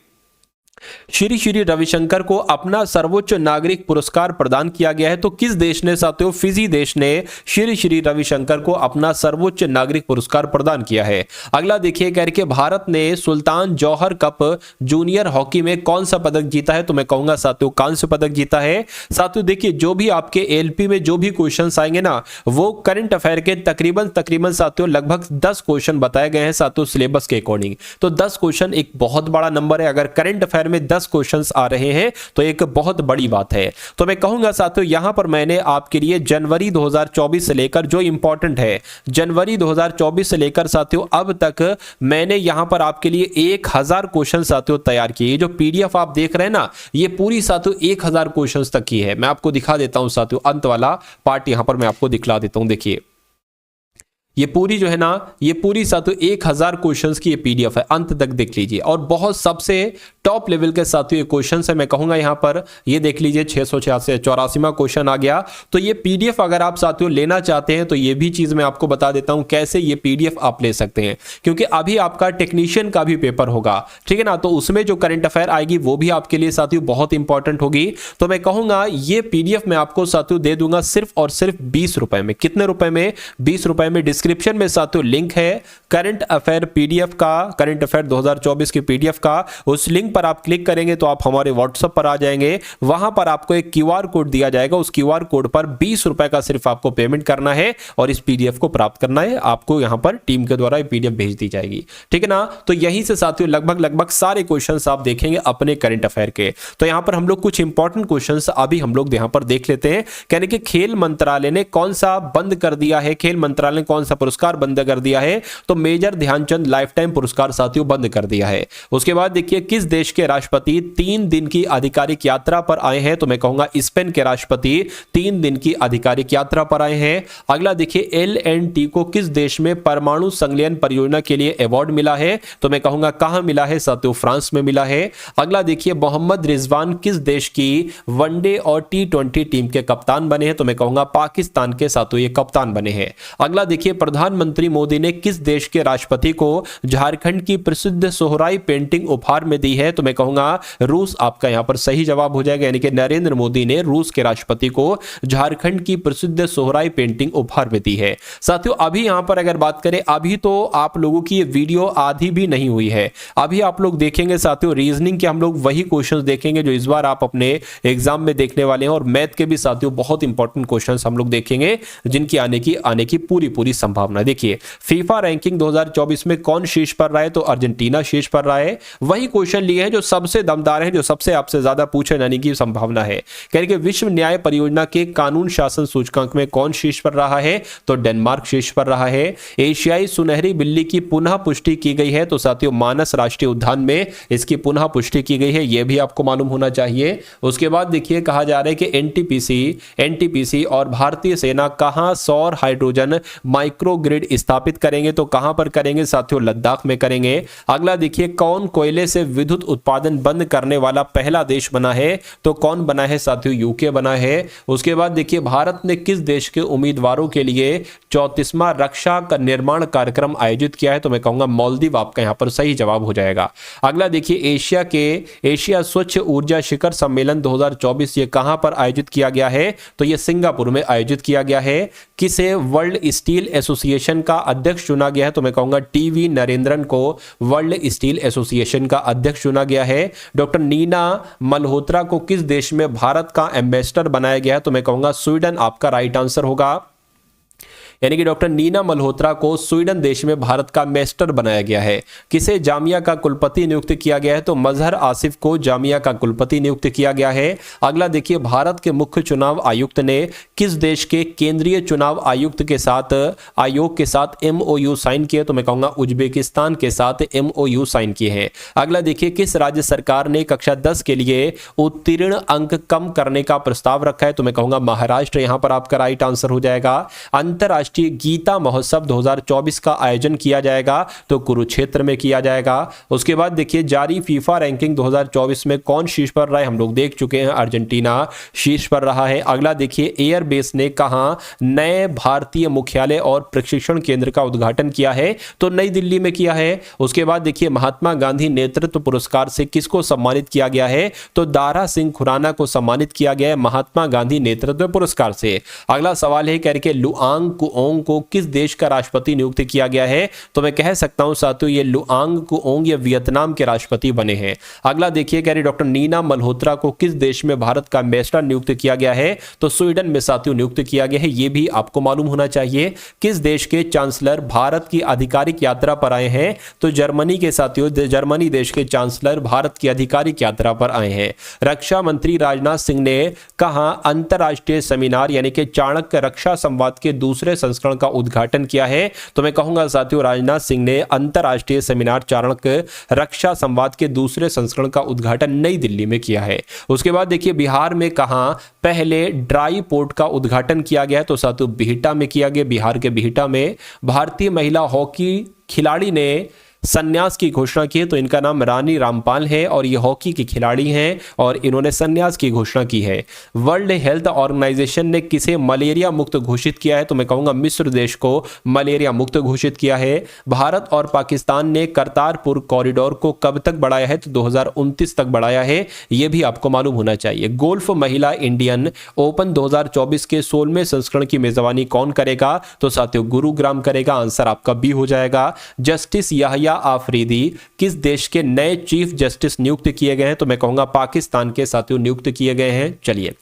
श्री श्री रविशंकर को अपना सर्वोच्च नागरिक पुरस्कार प्रदान किया गया है। तो किस देश ने साथियों? फिजी देश ने श्री श्री रविशंकर को अपना सर्वोच्च नागरिक पुरस्कार प्रदान किया है। अगला देखिए, कह रहे भारत ने सुल्तान जौहर कप जूनियर हॉकी में कौन सा पदक जीता है? तो मैं कहूंगा साथियों कांस्य पदक जीता है। साथियों देखिए, जो भी आपके एलपी में जो भी क्वेश्चन आएंगे ना, वो करंट अफेयर के तकरीबन साथियों लगभग 10 क्वेश्चन बताए गए हैं साथियों सिलेबस के अकॉर्डिंग। तो 10 क्वेश्चन एक बहुत बड़ा नंबर है। अगर करंट अफेयर में 10 क्वेश्चंस आ रहे हैं तो एक बहुत बड़ी बात है। तो मैं कहूंगा साथियों, यहां पर मैंने आपके लिए जनवरी 2024 से लेकर जो इंपॉर्टेंट है, जनवरी 2024 से लेकर साथियों अब तक मैंने यहां पर आपके लिए 1000 क्वेश्चन साथियों तैयार किए। जो पीडीएफ आप देख रहे हैं ना, ये पूरी साथियों 1000 क्वेश्चन तक की है। मैं आपको दिखा देता हूं साथियों, अंत वाला पार्ट यहां पर मैं आपको दिखला देता हूं। देखिए ये पूरी जो है ना, ये पूरी साथियों 1000 क्वेश्चंस की ये पीडीएफ है, अंत तक देख लीजिए। और बहुत सबसे टॉप लेवल के साथियों ये क्वेश्चंस है। मैं कहूंगा यहां पर ये देख लीजिए 684वां क्वेश्चन आ गया। तो ये पीडीएफ अगर आप साथियों लेना चाहते हैं तो ये भी चीज मैं आपको बता देता हूं कैसे ये पीडीएफ आप ले सकते हैं, क्योंकि अभी आपका टेक्नीशियन का भी पेपर होगा, ठीक है ना। तो उसमें जो करंट अफेयर आएगी वो भी आपके लिए साथियों बहुत इंपॉर्टेंट होगी। तो मैं कहूंगा ये पीडीएफ मैं आपको साथियों दे दूंगा सिर्फ और सिर्फ 20 रुपए में। कितने रुपए में? 20 रुपए में। डिस्क्रिप्शन में साथियों लिंक है करंट अफेयर पीडीएफ का, करंट अफेयर 2024 की पीडीएफ का। उस लिंक पर आप क्लिक करेंगे तो आप हमारे व्हाट्सएप पर आ जाएंगे। वहां पर आपको एक क्यूआर कोड दिया जाएगा, उस क्यूआर कोड पर 20 रुपए का सिर्फ आपको पेमेंट करना है और इस पीडीएफ को प्राप्त करना है। आपको यहां पर टीम के द्वारा पीडीएफ भेज दी जाएगी, ठीक है ना। तो यहीं से साथियों लगभग सारे क्वेश्चंस आप देखेंगे अपने करंट अफेयर के। तो यहां पर हम लोग कुछ इंपॉर्टेंट क्वेश्चंस अभी हम लोग यहां पर देख लेते हैं। कहने कि खेल मंत्रालय ने कौन सा बंद कर दिया है? खेल मंत्रालय ने कौन सा पुरस्कार बंद कर दिया है? तो मेजर ध्यानचंद लाइफ टाइम पुरस्कार साथियों बंद कर दिया है। उसके बाद देखिए, किस देश के राष्ट्रपति 3 दिन की आधिकारिक यात्रा पर आए हैं? तो मैं कहूंगा स्पेन के राष्ट्रपति 3 दिन की आधिकारिक यात्रा पर आए हैं। अगला देखिए, एल&टी को किस देश में परमाणु संलयन परियोजना के लिए अवार्ड मिला है? तो मैं कहूंगा कहां मिला है साथियों? फ्रांस में मिला है। अगला देखिए, मोहम्मद रिजवान किस देश की वनडे और T20 टीम के कप्तान बने हैं? तो मैं कहूंगा पाकिस्तान के साथियों ये कप्तान बने हैं। अगला देखिए, प्रधानमंत्री मोदी ने किस देश के राष्ट्रपति को झारखंड की प्रसिद्ध सोहराई पेंटिंग उपहार में दी है? तो मैं कहूंगा रूस आपका यहां पर सही जवाब हो जाएगा, यानी कि नरेंद्र मोदी ने रूस के राष्ट्रपति को झारखंड की प्रसिद्ध सोहराई पेंटिंग उपहार में दी है। साथियों अभी यहां पर अगर बात करें, अभी तो आप लोगों की ये वीडियो आधी भी नहीं हुई है। अभी आप लोग देखेंगे साथियों रीजनिंग के हम लोग वही क्वेश्चंस देखेंगे जो इस बार आप अपने एग्जाम में देखने वाले हैं, और मैथ के भी साथियों बहुत इंपॉर्टेंट क्वेश्चंस हम लोग देखेंगे जिनकी आने की पूरी संभावना संभावना। देखिए फीफा रैंकिंग 2024 में कौन शीर्ष पर रहा है, तो अर्जेंटीना शीर्ष पर रहा है। वही क्वेश्चन लिए हैं जो सबसे दमदार है, जो सबसे आपसे ज्यादा पूछे जाने की संभावना है। कह कि विश्व न्याय परियोजना के कानून शासन सूचकांक में कौन शीर्ष पर रहा है, तो डेनमार्क शीर्ष पर रहा है। एशियाई सुनहरी बिल्ली की पुनः पुष्टि की गई है, तो साथियों मानस राष्ट्रीय उद्यान में इसकी पुनः पुष्टि की गई है, यह भी आपको मालूम होना चाहिए। उसके बाद देखिए कहा जा रहा है कि एनटीपीसी और भारतीय सेना कहां सौर हाइड्रोजन माइक्रो ग्रिड स्थापित करेंगे, तो कहां पर करेंगे साथियों, लद्दाख में करेंगे। अगला देखिए कौन कोयले से विद्युत उत्पादन बंद करने वाला पहला देश बना है, तो कौन बना है साथियों, यूके बना है। उसके बाद देखिए भारत ने किस देश के उम्मीदवारों के लिए 34वां रक्षा निर्माण कार्यक्रम आयोजित किया है, तो मैं कहूंगा मालदीव आपका यहां पर सही जवाब हो जाएगा। अगला देखिए एशिया स्वच्छ ऊर्जा शिखर सम्मेलन 2024 ये कहां पर आयोजित किया गया है, तो ये सिंगापुर में आयोजित किया गया है। किसे वर्ल्ड स्टील एसोसिएशन का अध्यक्ष चुना गया है, तो मैं कहूंगा टीवी नरेंद्रन को वर्ल्ड स्टील एसोसिएशन का अध्यक्ष चुना गया है। डॉक्टर नीना मल्होत्रा को किस देश में भारत का एम्बेसडर बनाया गया है, तो मैं कहूंगा स्वीडन आपका राइट आंसर होगा। यानी कि डॉक्टर नीना मल्होत्रा को स्वीडन देश में भारत का एम्बेसडर बनाया गया है। किसे जामिया का कुलपति नियुक्त किया गया है, तो मजहर आसिफ को जामिया का कुलपति नियुक्त किया गया है। अगला देखिए भारत के मुख्य चुनाव आयुक्त ने किस देश के केंद्रीय चुनाव आयुक्त के साथ आयोग के साथ एमओयू साइन किए, तो मैं कहूंगा उज्बेकिस्तान के साथ एमओयू साइन किए हैं। अगला देखिए किस राज्य सरकार ने कक्षा 10 के लिए उत्तीर्ण अंक कम करने का प्रस्ताव रखा है, तो मैं कहूंगा महाराष्ट्र यहां पर आपका राइट आंसर हो जाएगा। अंतरराष्ट्रीय गीता महोत्सव 2024 का आयोजन किया जाएगा, तो कुरुक्षेत्र में किया जाएगा। उसके बाद देखिए जारी फीफा रैंकिंग 2024 में कौन शीर्ष पर रहा है, हम लोग देख चुके हैं अर्जेंटीना शीर्ष पर रहा है। अगला देखिए एयरबेस ने कहां नए भारतीय मुख्यालय और प्रशिक्षण केंद्र का उद्घाटन किया है, तो नई दिल्ली में किया है। उसके बाद देखिए महात्मा गांधी नेतृत्व पुरस्कार से किसको सम्मानित किया गया है, तो दारा सिंह खुराना को सम्मानित किया गया है महात्मा गांधी नेतृत्व पुरस्कार से। अगला सवाल है करके लुआंग कुओंग को किस देश का राष्ट्रपति नियुक्त किया गया है, तो मैं कह सकता हूं साथियों ये लुआंग कुओंग ये वियतनाम के राष्ट्रपति बने हैं। अगला देखिए कह रही डॉक्टर नीना मल्होत्रा को किस देश में भारत का एम्बेसडर नियुक्त किया गया है, तो स्वीडन में साथियों नियुक्त किया गया है, ये भी आपको मालूम होना चाहिए। किस देश के चांसलर भारत की आधिकारिक यात्रा पर आए हैं, तो जर्मनी के साथियों जर्मनी देश के चांसलर भारत की आधिकारिक यात्रा पर आए हैं। रक्षा मंत्री राजनाथ सिंह ने कहा अंतरराष्ट्रीय सेमिनार यानी कि चाणक्य रक्षा संवाद के दूसरे संस्करण का उद्घाटन किया है, तो मैं कहूंगा साथियों राजनाथ सिंह ने अंतरराष्ट्रीय सेमिनार चाणक्य रक्षा संवाद के दूसरे संस्करण का उद्घाटन नई दिल्ली में किया है। उसके बाद देखिए बिहार में कहां पहले ड्राई पोर्ट का उद्घाटन किया गया है, तो साथियों बिहटा में किया गया, बिहार के बिहटा में। भारतीय महिला हॉकी खिलाड़ी ने संन्यास की घोषणा की है, तो इनका नाम रानी रामपाल है और ये हॉकी की खिलाड़ी हैं और इन्होंने संन्यास की घोषणा की है। वर्ल्ड हेल्थ ऑर्गेनाइजेशन ने किसे मलेरिया मुक्त घोषित किया है, तो मैं कहूंगा मिस्र देश को मलेरिया मुक्त घोषित किया है। भारत और पाकिस्तान ने करतारपुर कॉरिडोर को कब तक बढ़ाया है, तो 2029 तक बढ़ाया है, यह भी आपको मालूम होना चाहिए। गोल्फ महिला इंडियन ओपन 2024 के 16वें संस्करण की मेजबानी कौन करेगा, तो साथियों गुरुग्राम करेगा, आंसर आपका बी हो जाएगा। जस्टिस याहिया आफरीदी किस देश के नए चीफ जस्टिस नियुक्त किए गए हैं, तो मैं कहूंगा पाकिस्तान के साथियों नियुक्त किए गए हैं। चलिए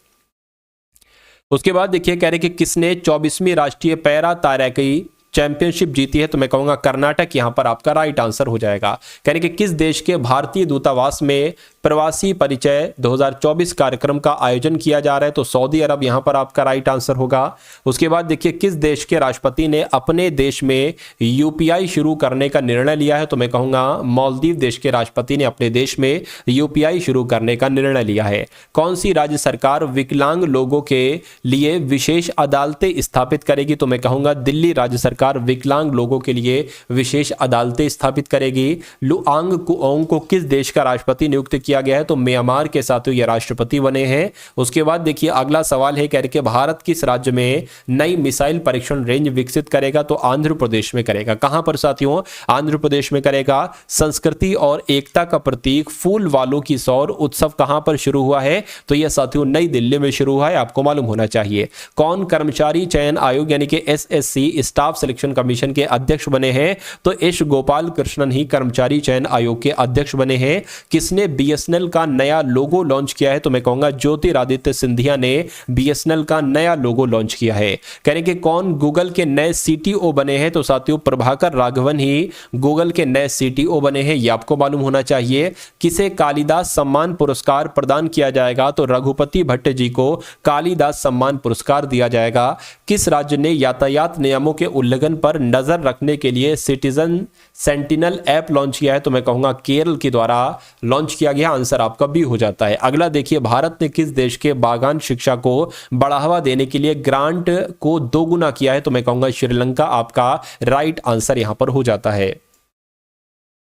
उसके बाद देखिए कह रहे कि किसने 24वीं राष्ट्रीय पैरा तैराकी चैंपियनशिप जीती है, तो मैं कहूंगा कर्नाटक यहां पर आपका राइट आंसर हो जाएगा। कह रहे कि किस देश के भारतीय दूतावास में प्रवासी परिचय 2024 कार्यक्रम का आयोजन किया जा रहा है, तो सऊदी अरब यहां पर आपका राइट आंसर होगा। उसके बाद देखिए किस देश के राष्ट्रपति ने अपने देश में यूपीआई शुरू करने का निर्णय लिया है, तो मैं कहूंगा मालदीव देश के राष्ट्रपति ने अपने देश में यूपीआई शुरू करने का निर्णय लिया है। कौन सी राज्य सरकार विकलांग लोगों के लिए विशेष अदालतें स्थापित करेगी, तो मैं कहूंगा दिल्ली राज्य सरकार विकलांग लोगों के लिए विशेष अदालतें स्थापित करेगी। लुआंग कुओंग को किस देश का राष्ट्रपति नियुक्त किया गया है, तो म्यांमार के साथियों ये राष्ट्रपति बने हैं। उसके बाद देखिए अगला सवाल है कह के भारत किस राज्य में नई मिसाइल परीक्षण रेंज विकसित करेगा, तो आंध्र प्रदेश में करेगा। कहां पर साथियों, आंध्र प्रदेश में करेगा। संस्कृति और एकता का प्रतीक फूल वालों की सौर उत्सव कहां पर शुरू हुआ है, तो यह साथियों नई दिल्ली में शुरू हुआ है, आपको मालूम होना चाहिए। कौन कर्मचारी चयन आयोग यानी कि एसएससी स्टाफ सिलेक्शन कमीशन के अध्यक्ष बने हैं? तो एस गोपाल कृष्णन ही कर्मचारी चयन आयोग के अध्यक्ष बने हैं। किसने बीएसएनएल का नया लोगो लॉन्च किया है? तो मैं कहूंगा ज्योतिरादित्य सिंधिया ने बीएसएनएल का नया लोगो लॉन्च किया है। करेंगे कौन गूगल के नए सीटीओ बने हैं? तो साथियों प्रभाकर राघवन ही गूगल के नए सीटीओ बने हैं, यह आपको मालूम होना चाहिए। किसे कालिदास सम्मान पुरस्कार प्रदान किया जाएगा? तो रघुपति भट्ट जी को कालिदास सम्मान पुरस्कार दिया जाएगा। किस राज्य ने यातायात नियमों के उल्लंघन पर नजर रखने के लिए सिटीजन सेंटिनल ऐप लॉन्च किया है? तो मैं कहूंगा केरल के द्वारा लॉन्च किया गया। आंसर आपका बी हो जाता है। अगला देखिए, भारत ने किस देश के बागान शिक्षा को बढ़ावा देने के लिए ग्रांट को दोगुना किया है? तो मैं कहूंगा श्रीलंका आपका राइट आंसर यहां पर हो जाता है।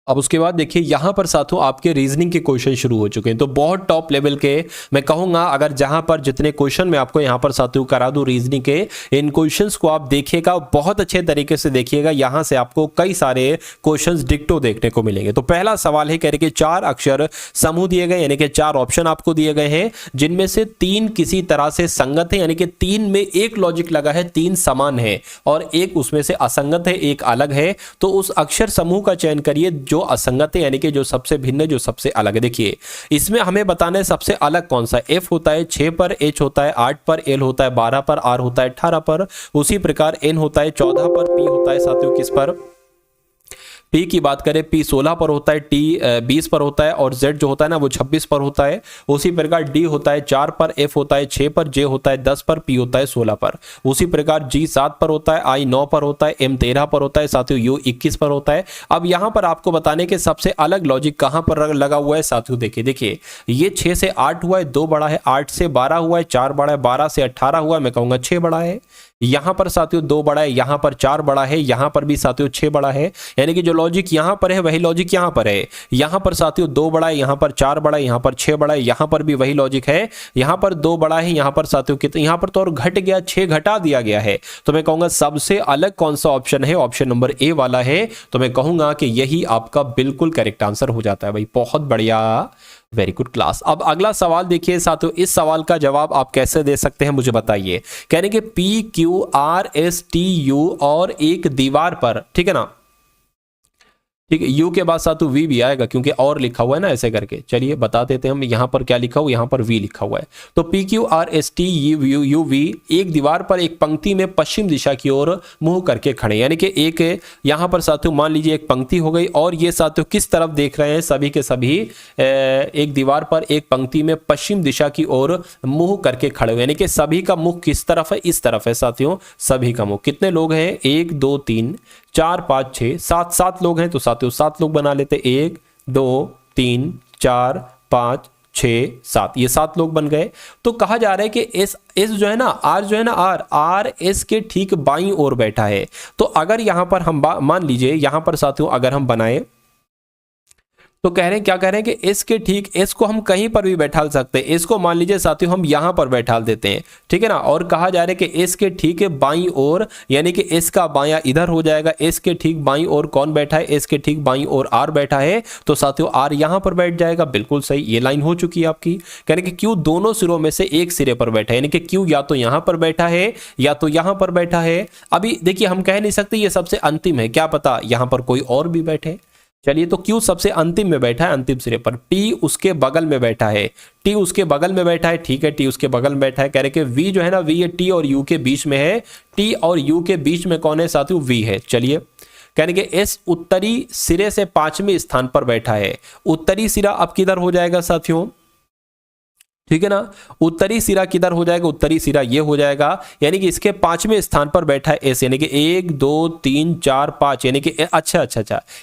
अब उसके बाद देखिए यहां पर साथियों आपके रीजनिंग के क्वेश्चन शुरू हो चुके हैं, तो बहुत टॉप लेवल के मैं कहूंगा, अगर जहां पर जितने क्वेश्चन मैं आपको यहां पर साथियों करा दूं रीजनिंग के, इन क्वेश्चंस को आप देखिएगा, बहुत अच्छे तरीके से देखिएगा। यहां से आपको कई सारे क्वेश्चंस डिक्टो देखने को मिलेंगे। तो पहला सवाल है, कह रहे कि 4 अक्षर समूह दिए गए, यानी कि 4 ऑप्शन आपको दिए गए हैं, जिनमें से 3 किसी तरह से संगत है, यानी कि 3 में एक लॉजिक लगा है, 3 समान है और एक उसमें से असंगत है, एक अलग है। तो उस अक्षर समूह का चयन करिए जो असंगत है, यानी कि जो सबसे भिन्न है, जो सबसे अलग है। देखिए इसमें हमें बताना है सबसे अलग कौन सा। एफ होता है 6 पर, एच होता है 8 पर, एल होता है 12 पर, आर होता है 18 पर, उसी प्रकार एन होता है 14 पर, पी होता है साथियों किस पर, पी की बात करें पी 16 पर होता है, टी 20 पर होता है और जेड जो होता है ना वो 26 पर होता है। उसी प्रकार डी होता है 4 पर, एफ होता है 6 पर, जे होता है 10 पर, पी होता है 16 पर। उसी प्रकार जी 7 पर होता है, आई 9 पर होता है, एम 13 पर होता है, साथियों यू 21 पर होता है। अब यहां पर आपको बताने के सबसे अलग लॉजिक कहां पर लगा हुआ है साथियों, देखिए ये 6 से 8 हुआ है, 2 बड़ा है, 8 से 12 हुआ है, 4 बड़ा है, 12 से 18 हुआ है, मैं कहूंगा 6 बड़ा है। यहां पर साथियों 2 बड़ा है, यहां पर 4 बड़ा है, यहां पर भी साथियों 6 बड़ा है। यानी कि जो लॉजिक यहां पर है वही लॉजिक यहां पर है। यहां पर साथियों 2 बड़ा है, यहां पर 4 बड़ा है, यहां पर 6 बड़ा है, यहां पर भी वही लॉजिक है। यहां पर 2 बड़ा है, यहां पर साथियों कितना, यहां पर तो और घट गया, 6 घटा दिया गया है। तो मैं कहूंगा सबसे अलग कौन सा ऑप्शन है, ऑप्शन नंबर ए वाला है। तो मैं कहूंगा कि यही आपका बिल्कुल करेक्ट आंसर हो जाता है भाई। बहुत बढ़िया, वेरी गुड क्लास। अब अगला सवाल देखिए साथियों, इस सवाल का जवाब आप कैसे दे सकते हैं मुझे बताइए। कहने के P Q R S T you और एक दीवार पर, ठीक है ना, ठीक है, यू के बाद साथियों वी भी आएगा क्योंकि और लिखा हुआ है ना ऐसे करके। चलिए बता देते हैं हम, यहां पर क्या लिखा हुआ, यहां पर वी लिखा हुआ है। तो P Q R S T U U V एक दीवार पर एक पंक्ति में पश्चिम दिशा की ओर मुंह करके खड़े, यानी कि एक यहां पर साथियों मान लीजिए एक पंक्ति हो गई और ये साथियों किस तरफ देख रहे हैं, सभी के सभी एक दीवार पर एक पंक्ति में पश्चिम दिशा की ओर मुंह करके खड़े हुए, यानी कि सभी का मुख किस तरफ है, इस तरफ है साथियों, सभी का मुख। कितने लोग हैं, 1 2 3 4 5 6 7 7 लोग हैं। तो साथियों 7 लोग बना लेते, 1 2 3 4 5 6 7, ये 7 लोग बन गए। तो कहा जा रहा है कि एस जो है ना, आर जो है ना, आर एस के ठीक बाईं ओर बैठा है। तो अगर यहां पर हम मान लीजिए यहां पर साथियों अगर हम बनाए तो कह रहे हैं, क्या कह रहे हैं कि एस के ठीक, एस को हम कहीं पर भी बैठाल सकते हैं। एस को मान लीजिए साथियों हम यहां पर बैठाल देते हैं, ठीक है ना। और कहा जा रहा है कि एस के ठीक बाईं ओर, यानी कि एस का बायां इधर हो जाएगा। एस के ठीक बाईं ओर कौन बैठा है, एस के ठीक बाईं ओर आर बैठा है। तो साथियों आर यहां पर बैठ जाएगा, बिल्कुल सही, ये लाइन हो चुकी है आपकी। कहने कि क्यू दोनों सिरों में से एक सिरे पर बैठा है, यानी कि क्यू या तो यहां पर बैठा है या तो यहां पर बैठा है। अभी देखिए हम कह नहीं सकते ये सबसे अंतिम है, क्या पता यहां पर कोई और भी बैठे। चलिए तो क्यू सबसे अंतिम में बैठा है, अंतिम सिरे पर। टी उसके बगल में बैठा है, टी उसके बगल में बैठा है, ठीक है, टी उसके बगल में बैठा है। कह रहे कि वी जो है ना, वी ये टी और यू के बीच में है। टी और यू के बीच में कौन है साथियों, वी है। चलिए कहने के एस उत्तरी सिरे से 5वें स्थान पर बैठा है। उत्तरी सिरा अब किधर हो जाएगा साथियों, ठीक है ना, उत्तरी सिरा किधर हो जाएगा, उत्तरी सिरा ये हो जाएगा, यानी कि इसके 5वें स्थान पर बैठा है एस, यानी कि 1 2 3 4 5, यानी कि अच्छा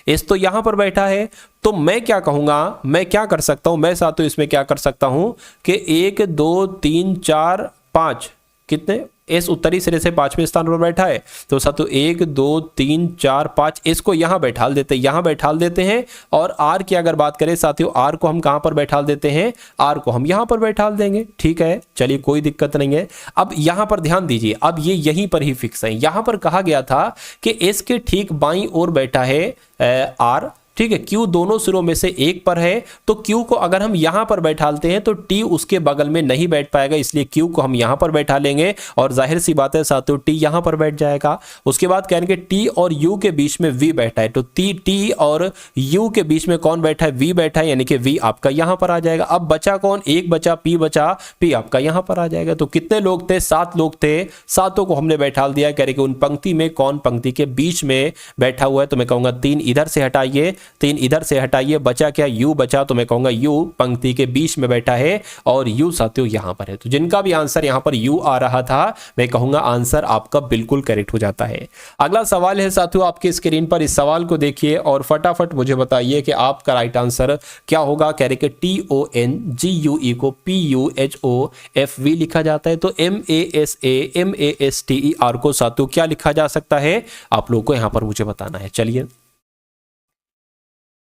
एस तो यहां पर बैठा है। तो मैं क्या कहूंगा, मैं क्या कर सकता हूं, मैं साथियों इसमें क्या कर सकता हूं कि 1 2 3 4 5 कितने, एस उत्तरी सिरे से 5वें स्थान पर बैठा है। तो साथियों 1 2 3 4 5 इसको यहां बैठाल देते हैं। और आर की अगर बात करें साथियों, आर को हम कहां पर बैठाल देते हैं, आर को हम यहां पर बैठाल देंगे, ठीक है। चलिए कोई दिक्कत नहीं है। अब यहां पर ध्यान दीजिए, अब ये यहीं पर ही फिक्स है। यहां पर कहा गया था कि एस के ठीक बाईं ओर बैठा है आर, ठीक है, Q दोनों सिरों में से एक पर है, तो Q को अगर हम यहां पर बैठालते हैं तो T उसके बगल में नहीं बैठ पाएगा, इसलिए Q को हम यहां पर बैठा लेंगे और जाहिर सी बात है साथियों T यहां पर बैठ जाएगा। उसके बाद कहेंगे T और U के बीच में V बैठा है, तो T और U के बीच में कौन बैठा है, V बैठा है, यानी कि V आपका यहां पर आ जाएगा। अब बचा कौन, एक बचा P, बचा P आपका यहां पर आ जाएगा। तो कितने लोग थे, 7 लोग थे, सातों को हमने बैठा दिया। कह रहे कि उन पंक्ति में कौन पंक्ति के बीच में बैठा हुआ है, तो मैं कहूंगा 3 इधर से हटाइए, 3 इधर से हटाइए, बचा क्या, U बचा, तो मैं कहूंगा U पंक्ति के बीच में बैठा है और U साथियों यहां पर है। तो जिनका भी आंसर यहां पर U आ रहा था, मैं कहूंगा आंसर आपका बिल्कुल करेक्ट हो जाता है। अगला सवाल है साथियों आपकी स्क्रीन पर, इस सवाल को देखिए और फटाफट मुझे बताइए कि आपका राइट आंसर क्या होगा। कह रहे कि TONGUE को PUHOFV लिखा जाता है, तो MASAMASTER को साथियों क्या लिखा जा सकता है, आप लोगों को यहां पर मुझे बताना है। चलिए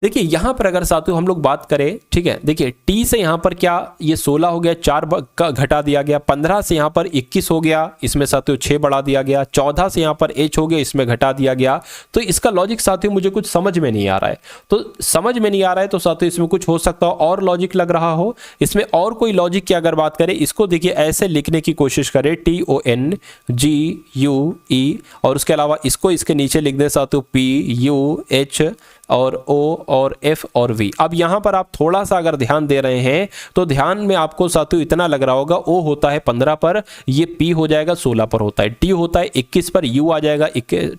देखिए यहां पर अगर साथियों हम लोग बात करें, ठीक है, देखिए T से यहां पर क्या, ये 16 हो गया, 4 का घटा दिया गया, 15 से यहां पर 21 हो गया, इसमें साथियों 6 बढ़ा दिया गया, 14 से यहां पर H हो गया, इसमें घटा दिया गया। तो इसका लॉजिक साथियों मुझे कुछ समझ में नहीं आ रहा है, तो समझ में नहीं आ रहा है तो साथियों इसमें कुछ हो सकता हो और लॉजिक लग रहा हो। इसमें और कोई लॉजिक की अगर बात करें, इसको देखिए ऐसे लिखने की कोशिश करें, TONGUE, और उसके अलावा इसको इसके नीचे लिख दे साथियों PUH और O और F और V। अब यहां पर आप थोड़ा सा अगर ध्यान दे रहे हैं तो ध्यान में आपको साथियों इतना लग रहा होगा, O होता है 15 पर, ये P हो जाएगा 16 पर होता है, T होता है 21 पर, U आ जाएगा,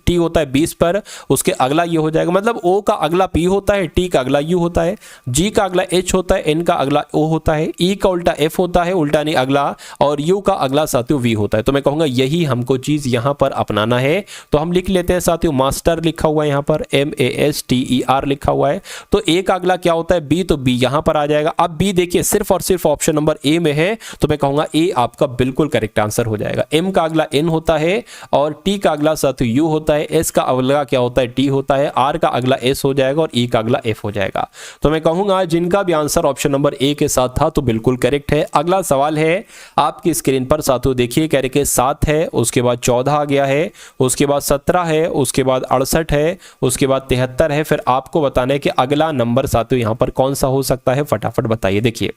T होता है 20 पर, उसके अगला ये हो जाएगा, मतलब O का अगला P होता है, T का अगला U होता है, G का अगला H होता है, N का अगला O होता है, E का उल्टा F होता है, उल्टा नहीं अगला, और U का अगला साथियों V होता है। तो मैं कहूंगा यही हमको चीज यहां पर अपनाना है। तो हम लिख लेते हैं साथियों, मास्टर लिखा हुआ है यहां पर, MASTER लिखा हुआ है, तो A का अगला क्या होता है, B, तो B यहां पर आ जाएगा। अब B देखिए सिर्फ और सिर्फ ऑप्शन नंबर A में है, तो मैं कहूंगा A आपका बिल्कुल करेक्ट आंसर हो जाएगा। M का अगला N होता है और T का अगला साथियों U होता है, S का अगला क्या होता है, T होता है, R का अगला S हो जाएगा और E का अगला F हो जाएगा। तो मैं कहूंगा जिनका भी आंसर ऑप्शन नंबर A के साथ था तो बिल्कुल करेक्ट है। अगला सवाल है आपकी स्क्रीन पर साथियों, देखिए कह रहे कि 7 है, उसके बाद 14 आ गया है, उसके बाद 17 है, उसके बाद 68 है, उसके बाद 73 है, फिर आपको बताना है कि अगला नंबर साथियों यहां पर कौन सा हो सकता है, फटाफट बताइए। देखिए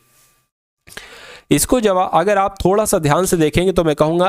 इसको जवाब अगर आप थोड़ा सा ध्यान से देखेंगे तो मैं कहूंगा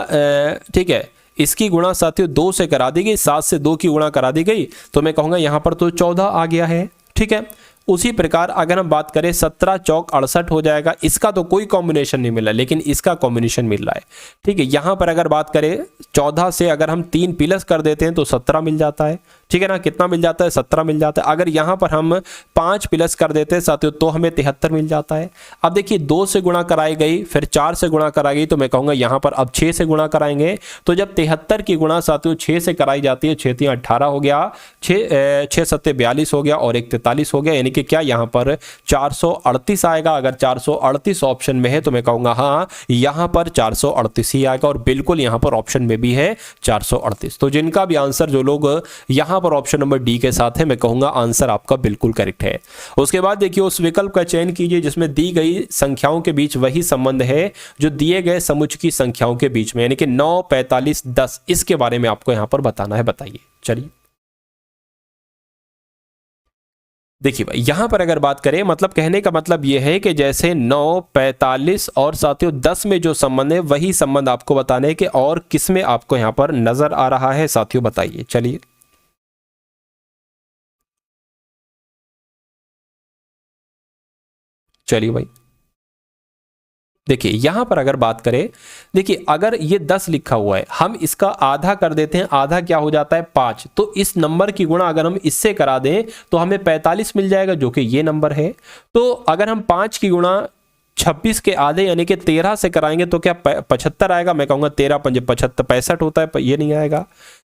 ठीक है, इसकी गुणा साथियों 2 से करा दी गई, 7 से 2 की गुणा करा दी गई, तो मैं कहूंगा यहां पर तो 14 आ गया है। ठीक है, उसी प्रकार अगर हम बात करें 17 चौक 68 हो जाएगा, इसका तो कोई कॉम्बिनेशन नहीं मिला लेकिन इसका कॉम्बिनेशन मिल रहा है। ठीक है, यहां पर अगर बात करें 14 से अगर हम 3 प्लस कर देते हैं तो 17 मिल जाता है। ठीक है ना, कितना मिल जाता है, 17 मिल जाता है। अगर यहां पर हम 5 प्लस कर देते हैं साथियों तो हमें 73 मिल जाता है। अब देखिए 2 से गुणा कराई गई, फिर 4 से गुणा कराई गई, तो मैं कहूंगा यहां पर अब 6 से गुणा कराएंगे, तो जब 73 की गुणा साथियों 6 से कराई जाती है, 6 3 18 हो गया, 6 7 42 हो गया और 1 43 हो गया, यानी कि क्या यहां पर 438 आएगा। अगर 438 ऑप्शन में है तो मैं कहूंगा हाँ यहां पर 438 ही आएगा, और बिल्कुल यहां पर ऑप्शन में भी है 438। तो जिनका भी आंसर, जो लोग यहां पर ऑप्शन नंबर डी के साथ है, मैं कहूंगा आंसर आपका बिल्कुल करेक्ट है। उसके बाद देखिए उस विकल्प का चयन कीजिए जिसमें दी गई संख्याओं के बीच वही संबंध है जो दिए गए समुच्चयी संख्याओं के बीच में, यानी कि 9 45 10, इसके बारे में आपको यहां पर बताना है। बताइए। चलिए देखिए भाई यहां पर अगर बात करें, मतलब कहने का मतलब यह है कि जैसे 9 45 और साथियों 10 में जो संबंध है वही संबंध आपको बताने के, और किसमें आपको यहां पर नजर आ रहा है साथियों, बताइए। चलिए चलिए भाई देखिए यहां पर अगर बात करें, देखिए अगर ये 10 लिखा हुआ है, हम इसका आधा कर देते हैं, आधा क्या हो जाता है 5, तो इस नंबर की गुणा अगर हम इससे करा दें तो हमें 45 मिल जाएगा जो कि ये नंबर है। तो अगर हम 5 की गुणा 26 के आधे यानी कि 13 से कराएंगे तो क्या 75 आएगा। मैं कहूंगा 13 5 75 65 होता है, ये नहीं आएगा।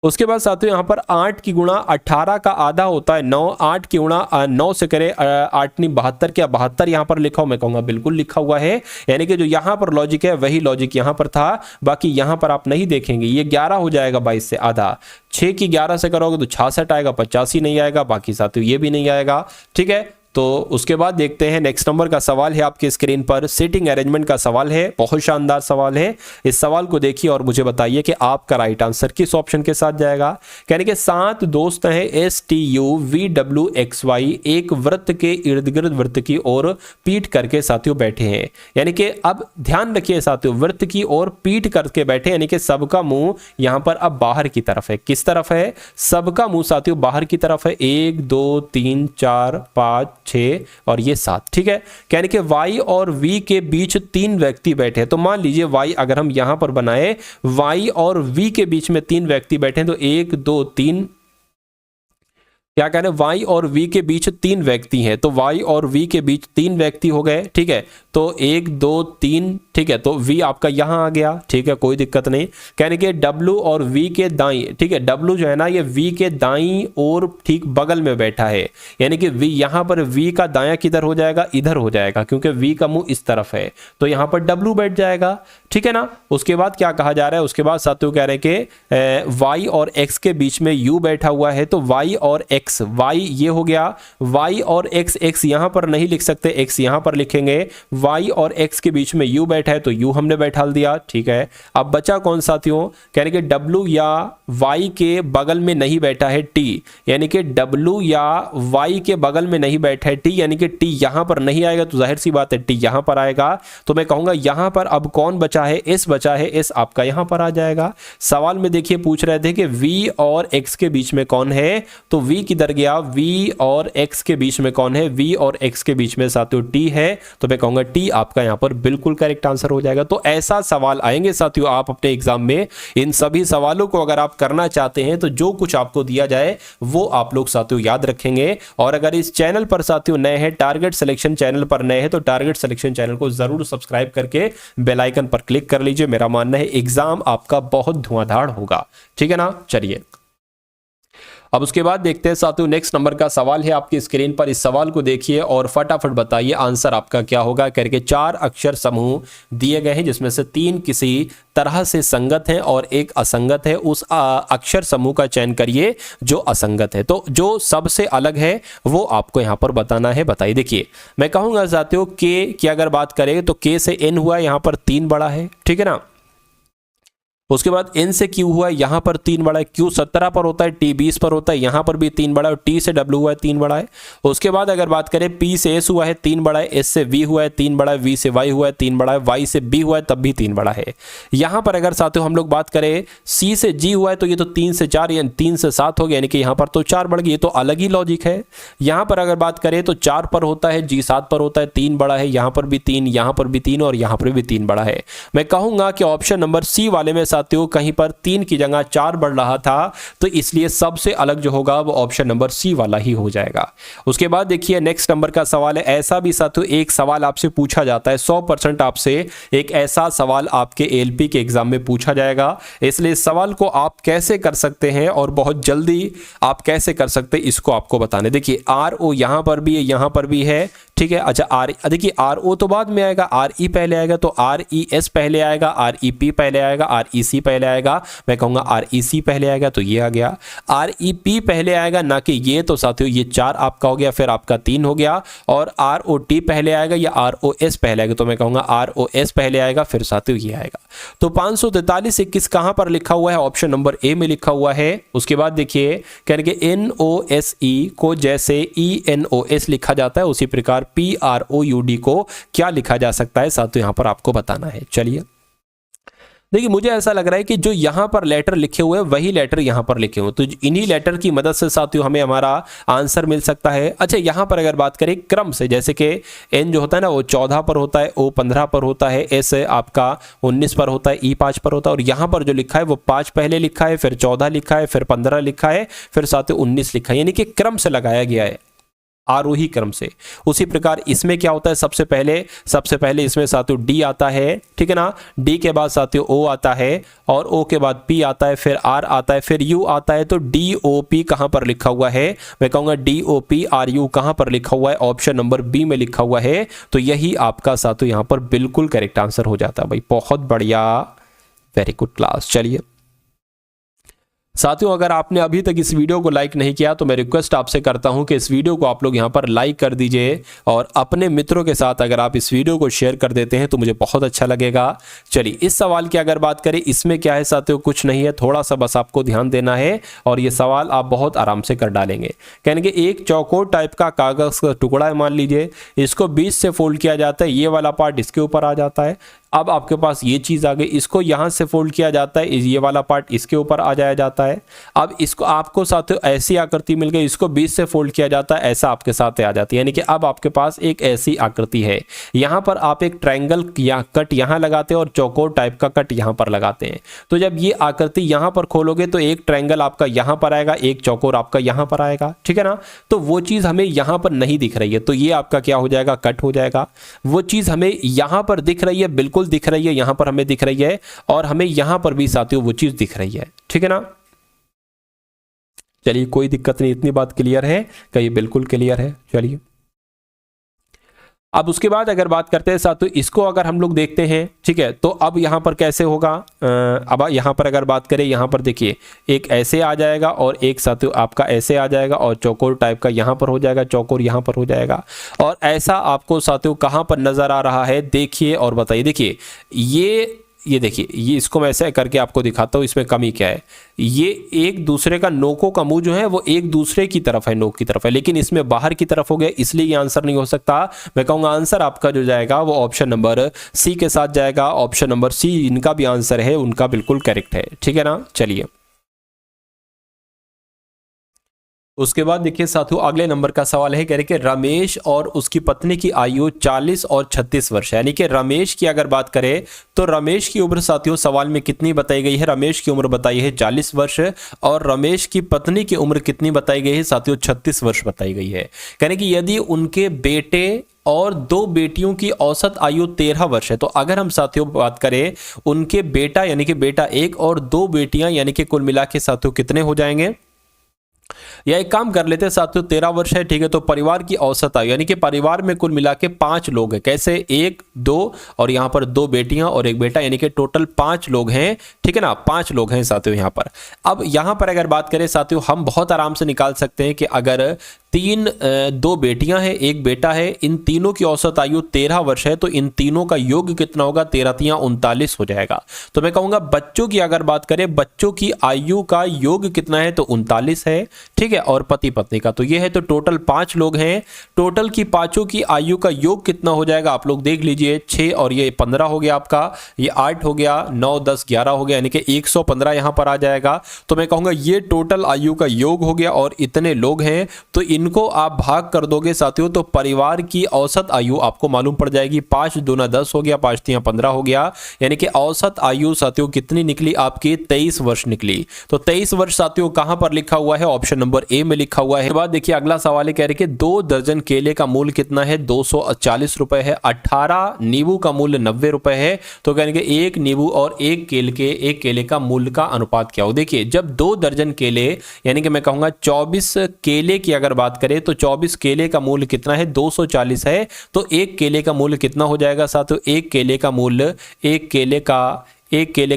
उसके बाद साथियों यहाँ पर 8 की गुणा 18 का आधा होता है 9, 8 की गुणा 9 से करे 8 नहीं 72, क्या 72 यहाँ पर लिखा हो, मैं कहूँगा बिल्कुल लिखा हुआ है। यानी कि जो यहाँ पर लॉजिक है वही लॉजिक यहाँ पर था, बाकी यहाँ पर आप नहीं देखेंगे। ये 11 हो जाएगा 22 से आधा, 6 की 11 से करोगे तो 66 आएगा, 85 नहीं आएगा, बाकी साथियों ये भी नहीं आएगा। ठीक है, तो उसके बाद देखते हैं नेक्स्ट नंबर का सवाल है आपके स्क्रीन पर, सीटिंग अरेंजमेंट का सवाल है, बहुत शानदार सवाल है। इस सवाल को देखिए और मुझे बताइए कि आपका राइट आंसर किस ऑप्शन के साथ जाएगा। कहने के 7 दोस्त हैं STUVWXY एक वृत्त के इर्द गिर्द वृत्त की ओर पीठ करके साथियों बैठे हैं। यानी कि अब ध्यान रखिए साथियों, वृत्त की ओर पीठ करके बैठे, यानी कि सबका मुंह यहां पर अब बाहर की तरफ है। किस तरफ है? सबका मुंह साथियों बाहर की तरफ है। 1 2 3 4 5 6 और ये 7, ठीक है। यानी कि Y और V के बीच 3 व्यक्ति बैठे हैं। तो मान लीजिए Y अगर हम यहां पर बनाए, Y और V के बीच में 3 व्यक्ति बैठे हैं, तो 1 2 3, क्या कह रहे हैं, Y और V के बीच 3 व्यक्ति हैं, तो Y और V के बीच 3 व्यक्ति हो गए, ठीक है। तो 1 2 3, ठीक है। तो V आपका यहां आ गया, ठीक है, कोई दिक्कत नहीं। कहने के W और V के दाईं, ठीक है, W जो है ना ये V के दाईं और ठीक बगल में बैठा है। यानी कि V यहां पर V का दायां किधर हो जाएगा? इधर हो जाएगा, क्योंकि V का मुंह इस तरफ है, तो यहां पर W बैठ जाएगा, ठीक है ना। उसके बाद क्या कहा जा रहा है? उसके बाद साथियों कह रहे हैं कि Y और X के बीच में U बैठा हुआ है, तो Y और X, Y ये हो गया, Y और X, X यहां पर नहीं लिख सकते, X यहां पर लिखेंगे। Y और X के बीच में U बैठा है, तो U हमने बैठा दिया, ठीक है। अब बचा कौन साथियों? कहने के W या Y के बगल में नहीं बैठा है T, यानी कि W या Y के बगल में नहीं बैठा है T, यानी कि T यहां पर नहीं आएगा, तो जाहिर सी बात है T यहां पर आएगा। तो मैं कहूंगा यहां पर अब कौन बचा है? S बचा है, S आपका यहां पर आ जाएगा। सवाल में देखिए पूछ रहे थे कि V और X के बीच में कौन है, तो V किधर गया? V और X के बीच में कौन है? V और X के बीच में साथियों T है, तो मैं कहूंगा T आपका यहां पर बिल्कुल करेक्ट आंसर हो जाएगा। तो ऐसा सवाल आएंगे साथियों आप अपने एग्जाम में। इन सभी सवालों को अगर आप करना चाहते हैं तो जो कुछ आपको दिया जाए वो आप लोग साथियों याद रखेंगे। और अगर इस चैनल पर साथियों नए हैं, टारगेट सिलेक्शन चैनल पर नए हैं, तो टारगेट सिलेक्शन चैनल को जरूर सब्सक्राइब करके बेल आइकन पर क्लिक कर लीजिए। मेरा मानना है एग्जाम आपका बहुत धुआंधार होगा, ठीक है ना। चलिए अब उसके बाद देखते हैं साथियों नेक्स्ट नंबर का सवाल है आपकी स्क्रीन पर। इस सवाल को देखिए और फटाफट बताइए आंसर आपका क्या होगा। करके 4 अक्षर समूह दिए गए हैं, जिसमें से 3 किसी तरह से संगत हैं और एक असंगत है। उस अक्षर समूह का चयन करिए जो असंगत है। तो जो सबसे अलग है वो आपको यहां पर बताना है। बताइए, देखिए मैं कहूंगा साथियों के की अगर बात करें तो के से एन हुआ, यहां पर 3 बड़ा है, ठीक है ना। उसके बाद N से Q हुआ है, यहां पर 3 बड़ा है। Q 17 पर होता है, T 20 पर होता है, यहां पर भी 3 बड़ा है। और T से W हुआ है, 3 बड़ा है। उसके बाद अगर बात करें P से S हुआ है, 3 बड़ा है। S से V हुआ है, 3 बड़ा है। V से Y हुआ है, 3 बड़ा है। Y से B हुआ है, तब भी 3 बड़ा है। यहां पर अगर साथियों हम लोग बात करें C से G हुआ है, तो ये तो 3 से 4 यानी 3 से 7 हो गया, यानी कि यहां पर तो 4 बढ़ गई। ये तो अलग ही लॉजिक है। यहां पर अगर बात करें तो 4 पर होता है, G 7 पर होता है, 3 बड़ा है। यहां पर भी 3, यहां पर भी 3 और यहां पर भी 3 बड़ा है। मैं कहूंगा कि ऑप्शन नंबर C वाले में साथियों कहीं पर 3 की जगह 4 बढ़ रहा था, तो इसलिए सबसे अलग जो होगा वो ऑप्शन नंबर C वाला ही हो जाएगा। उसके बाद देखिए नेक्स्ट नंबर का सवाल है। ऐसा भी साथियों एक सवाल आपसे पूछा जाता है, 100% आपसे एक ऐसा सवाल आपके एलपी के एग्जाम में पूछा जाएगा। इसलिए इस सवाल को आप कैसे कर सकते हैं और बहुत जल्दी आप कैसे कर सकते हैं इसको आपको बताने। देखिए RO यहां पर भी है, यहां पर भी है, ठीक है। अच्छा देखिए RO तो बाद में आएगा, RE पहले आएगा, तो RES पहले आएगा, REP पहले आएगा, REC पहले आएगा। मैं कहूंगा REC पहले आएगा, तो ये आ गया। REP पहले आएगा ना कि ये, तो साथियों ये 4 आपका हो गया, फिर आपका 3 हो गया। और ROT पहले आएगा या ROS पहले आएगा, तो मैं कहूंगा ROS पहले आएगा, फिर साथियों ये आएगा। तो 543 21 कहां पर लिखा हुआ है? ऑप्शन नंबर A में लिखा हुआ है। उसके बाद देखिए कहने के NOSE को जैसे ENOS लिखा जाता है उसी प्रकार PROUD को क्या लिखा जा सकता है साथियों, यहां पर आपको बताना है। चलिए देखिए मुझे ऐसा लग रहा है कि जो यहां पर लेटर लिखे हुए हैं वही लेटर यहां पर लिखे हुए, तो इन्हीं लेटर की मदद से साथियों हमें हमारा आंसर मिल सकता है। अच्छा यहां पर अगर बात करें क्रम से, जैसे कि N जो होता है ना वो 14 पर होता है, O 15 पर होता है, S आपका 19 पर होता है, E 5 पर होता है। और यहां पर जो लिखा है वो 5 पहले लिखा है, फिर 14 लिखा है, फिर 15 लिखा है, फिर साथियों 19 लिखा है, यानी कि क्रम से लगाया गया है, आरोही क्रम से। उसी प्रकार इसमें क्या होता है, सबसे पहले इसमें साथियों D आता है, ठीक है ना। D के बाद साथियों O आता है, और O के बाद P आता है, फिर R आता है, फिर U आता है। तो DOP कहां पर लिखा हुआ है? मैं कहूंगा DOPRU कहां पर लिखा हुआ है? ऑप्शन नंबर B में लिखा हुआ है। तो यही आपका साथियों यहां पर बिल्कुल करेक्ट आंसर हो जाता है भाई। बहुत बढ़िया, वेरी गुड क्लास। चलिए साथियों, अगर आपने अभी तक इस वीडियो को लाइक नहीं किया तो मैं रिक्वेस्ट आपसे करता हूं कि इस वीडियो को आप लोग यहां पर लाइक कर दीजिए और अपने मित्रों के साथ अगर आप इस वीडियो को शेयर कर देते हैं तो मुझे बहुत अच्छा लगेगा। चलिए, इस सवाल की अगर बात करें, इसमें क्या है साथियों, कुछ नहीं है, थोड़ा सा बस आपको ध्यान देना है और ये सवाल आप बहुत आराम से कर डालेंगे। कहने कि एक चौकोर टाइप का कागज का टुकड़ा है, मान लीजिए, इसको बीच से फोल्ड किया जाता है, ये वाला पार्ट इसके ऊपर आ जाता है। अब आपके पास ये चीज आ गई, इसको यहां से फोल्ड किया जाता है, ये वाला पार्ट इसके ऊपर आ जाया जाता है। अब इसको आपको साथियों ऐसी आकृति मिल गई, इसको बीच से फोल्ड किया जाता है, ऐसा आपके साथ आ जाती है। यानी कि अब आपके पास एक ऐसी आकृति है। यहां पर आप एक ट्रायंगल या कट यहां लगाते हैं और चौकोर टाइप का कट यहां पर लगाते हैं। तो जब ये आकृति यहां पर खोलोगे तो एक ट्रायंगल आपका यहां पर आएगा, एक चौकोर आपका यहां पर आएगा, ठीक है ना। तो वो चीज हमें यहां पर नहीं दिख रही है, तो ये आपका क्या हो जाएगा, कट हो जाएगा। वो चीज हमें यहां पर दिख रही है, बिल्कुल दिख रही है, यहां पर हमें दिख रही है और हमें यहां पर भी साथियों वो चीज दिख रही है, ठीक है ना। चलिए, कोई दिक्कत नहीं, इतनी बात क्लियर है कि ये बिल्कुल क्लियर है। चलिए, अब उसके बाद अगर बात करते हैं साथियों, इसको अगर हम लोग देखते हैं, ठीक है, तो अब यहां पर कैसे होगा। अब यहां पर अगर बात करें, यहां पर देखिए एक ऐसे आ जाएगा और एक साथियों आपका ऐसे आ जाएगा और चौकोर टाइप का यहां पर हो जाएगा, चौकोर यहां पर हो जाएगा। और ऐसा आपको साथियों कहां पर नजर आ रहा है, देखिए और बताइए। देखिए ये देखिए, ये इसको मैं ऐसे करके आपको दिखाता हूँ, इसमें कमी क्या है। ये एक दूसरे का नोकों का मुंह जो है वो एक दूसरे की तरफ है, नोक की तरफ है, लेकिन इसमें बाहर की तरफ हो गया, इसलिए ये आंसर नहीं हो सकता। मैं कहूँगा आंसर आपका जो जाएगा वो ऑप्शन नंबर सी के साथ जाएगा। ऑप्शन नंबर सी इनका भी आंसर है, उनका बिल्कुल करेक्ट है, ठीक है ना। चलिए, उसके बाद देखिए साथियों, अगले नंबर का सवाल है, कह रहे कि रमेश और उसकी पत्नी की आयु 40 और 36 वर्ष है। यानी कि रमेश की अगर बात करें तो रमेश की उम्र साथियों सवाल में कितनी बताई गई है, रमेश की उम्र बताई है 40 वर्ष और रमेश की पत्नी की उम्र कितनी बताई गई है साथियों, 36 वर्ष बताई गई है। कहने कि यदि उनके बेटे और दो बेटियों की औसत आयु 13 वर्ष है, तो अगर हम साथियों बात करें उनके बेटा यानी कि बेटा एक और दो बेटियां यानी कि कुल मिला के साथियों कितने हो जाएंगे। या एक काम कर लेते हैं साथियों, 13 वर्ष है, ठीक है, तो परिवार की औसत आयु यानी कि परिवार में कुल मिला के 5 लोग हैं। कैसे, 1 2 और यहां पर 2 बेटियां और एक बेटा, यानी कि टोटल 5 लोग हैं, ठीक है ना, 5 लोग हैं साथियों यहां पर। अब यहां पर अगर बात करें साथियों, हम बहुत आराम से निकाल सकते हैं कि अगर 2 बेटियां हैं, एक बेटा है, इन तीनों की औसत आयु 13 वर्ष है, तो इन तीनों का योग कितना होगा, 13 तियां 39 हो जाएगा। तो मैं कहूंगा बच्चों की अगर बात करें, बच्चों की आयु का योग कितना है, तो 39 है, ठीक है, और पति पत्नी का तो ये है, तो टोटल 5 लोग हैं। टोटल की पांचों की आयु का योग कितना हो जाएगा, आप लोग देख लीजिए, 6 और ये 15 हो गया आपका, ये 8 हो गया, 9 10 11 हो गया, यानी कि 115 यहां पर आ जाएगा। तो मैं कहूंगा ये टोटल आयु का योग हो गया और इतने लोग हैं, तो इनको आप भाग कर दोगे साथियों तो परिवार की औसत आयु आपको मालूम पड़ जाएगी। 5 दूना 10 हो गया, 5 तियां 15 हो गया, यानी कि औसत आयु साथियों कितनी निकली आपकी, 23 वर्ष निकली। तो 23 वर्ष साथियों कहां पर लिखा हुआ है, ऑप्शन नंबर ए में लिखा हुआ है। बाद देखिए अगला सवाल है, कह रहे कि 2 दर्जन केले का मूल्य कितना है, 240 रुपए है। 18 नींबू का मूल्य 90 रुपए है। तो कहने के एक नींबू और एक केले का मूल्य का अनुपात क्या हो। देखिए जब 2 दर्जन केले यानी कि मैं कहूंगा 24 केले की अगर बात करें तो 24 केले का मूल्य कितना है, 240 है। तो एक केले का मूल्य कितना हो जाएगा साथियों, एक केले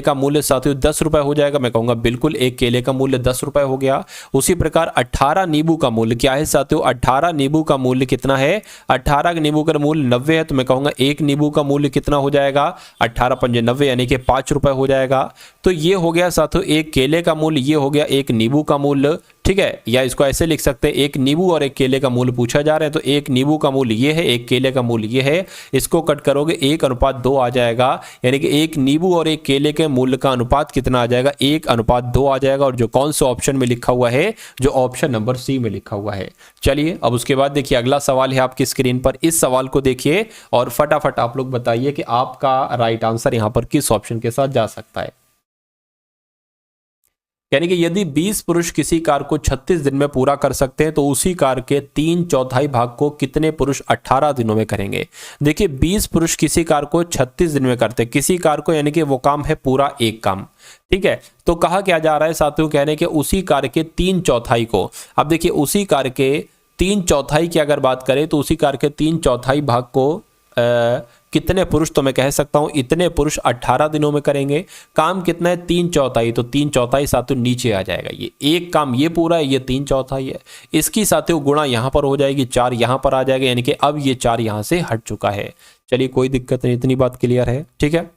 का मूल्य साथियों 10 रुपए हो जाएगा। मैं कहूंगा बिल्कुल एक केले का मूल्य 10 रुपए हो गया। उसी प्रकार 18 नींबू का मूल्य क्या है साथियों, 18 नींबू का मूल्य कितना है, 18 नींबू का मूल्य 90 है। तो मैं कहूंगा एक नींबू का मूल्य कितना हो जाएगा, 18 पंजे 90 यानी कि 5 रुपए हो जाएगा। तो ये हो गया साथियों एक केले का मूल्य, ये हो गया एक नींबू का मूल्य, ठीक है। या इसको ऐसे लिख सकते हैं, एक नींबू और एक केले का मूल्य पूछा जा रहा है, तो एक नींबू का मूल्य ये है, एक केले का मूल्य ये है। इसको कट करोगे 1:2 आ जाएगा, यानी कि एक नींबू और एक केले के मूल्य का अनुपात कितना आ जाएगा, 1:2 आ जाएगा। और जो कौन से ऑप्शन में लिखा हुआ है, जो ऑप्शन नंबर सी में लिखा हुआ है। चलिए अब उसके बाद देखिए अगला सवाल है आपकी स्क्रीन पर, इस सवाल को देखिए और फटाफट आप लोग बताइए कि आपका राइट आंसर यहां पर किस ऑप्शन के साथ जा सकता है। यानी कि यदि 20 पुरुष किसी कार्य को 36 दिन में पूरा कर सकते हैं तो उसी कार्य के 3/4 भाग को कितने पुरुष 18 दिनों में करेंगे। देखिए 20 पुरुष किसी कार्य को 36 दिन में करते हैं, किसी कार्य को, यानी कि वो काम है पूरा एक काम, ठीक है। तो कहा क्या जा रहा है साथियों, कहने के उसी कार्य के 3/4 को, अब देखिए उसी कार्य के 3/4 की अगर बात करें तो उसी कार्य के 3/4 भाग को कितने पुरुष, तो मैं कह सकता हूं इतने पुरुष 18 दिनों में करेंगे। काम कितना है 3/4, तो 3/4 साथियों नीचे आ जाएगा। ये एक काम ये पूरा है, ये 3/4 है। इसकी साथियों गुणा यहां पर हो जाएगी, 4 यहां पर आ जाएगा, यानी कि अब ये 4 यहां से हट चुका है। चलिए कोई दिक्कत नहीं, इतनी बात क्लियर है, ठीक है।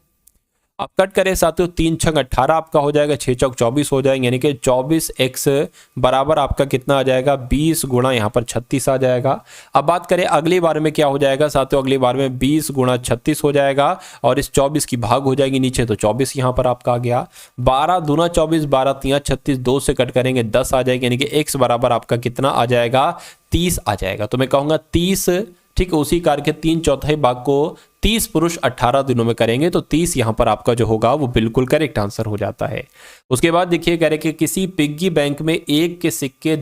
अब कट करें साथियों, 3×6 18 आपका हो जाएगा, 6×4 24 हो जाएंगे, यानी कि 24x बराबर आपका कितना आ जाएगा 20 गुणा यहाँ पर 36 आ जाएगा। अब बात करें अगली बार में क्या हो जाएगा साथियों, अगली बार में 20 गुणा 36 हो जाएगा और इस 24 की भाग हो जाएगी नीचे, तो 24 यहाँ पर आपका आ गया। 12 दूना 24, 12 तिया 36, 2 से कट करेंगे 10 आ जाएगी, यानी कि x बराबर आपका कितना आ जाएगा 30 आ जाएगा। तो मैं कहूँगा 30, ठीक है। उसी कार्य के 3/4 भाग को 30 पुरुष 18 दिनों में करेंगे, तो 30 यहां पर आपका जो होगा वो बिल्कुल करेक्ट आंसर हो जाता है। उसके बाद देखिए कह रहे कि किसी पिग्गी बैंक में 1 के सिक्के,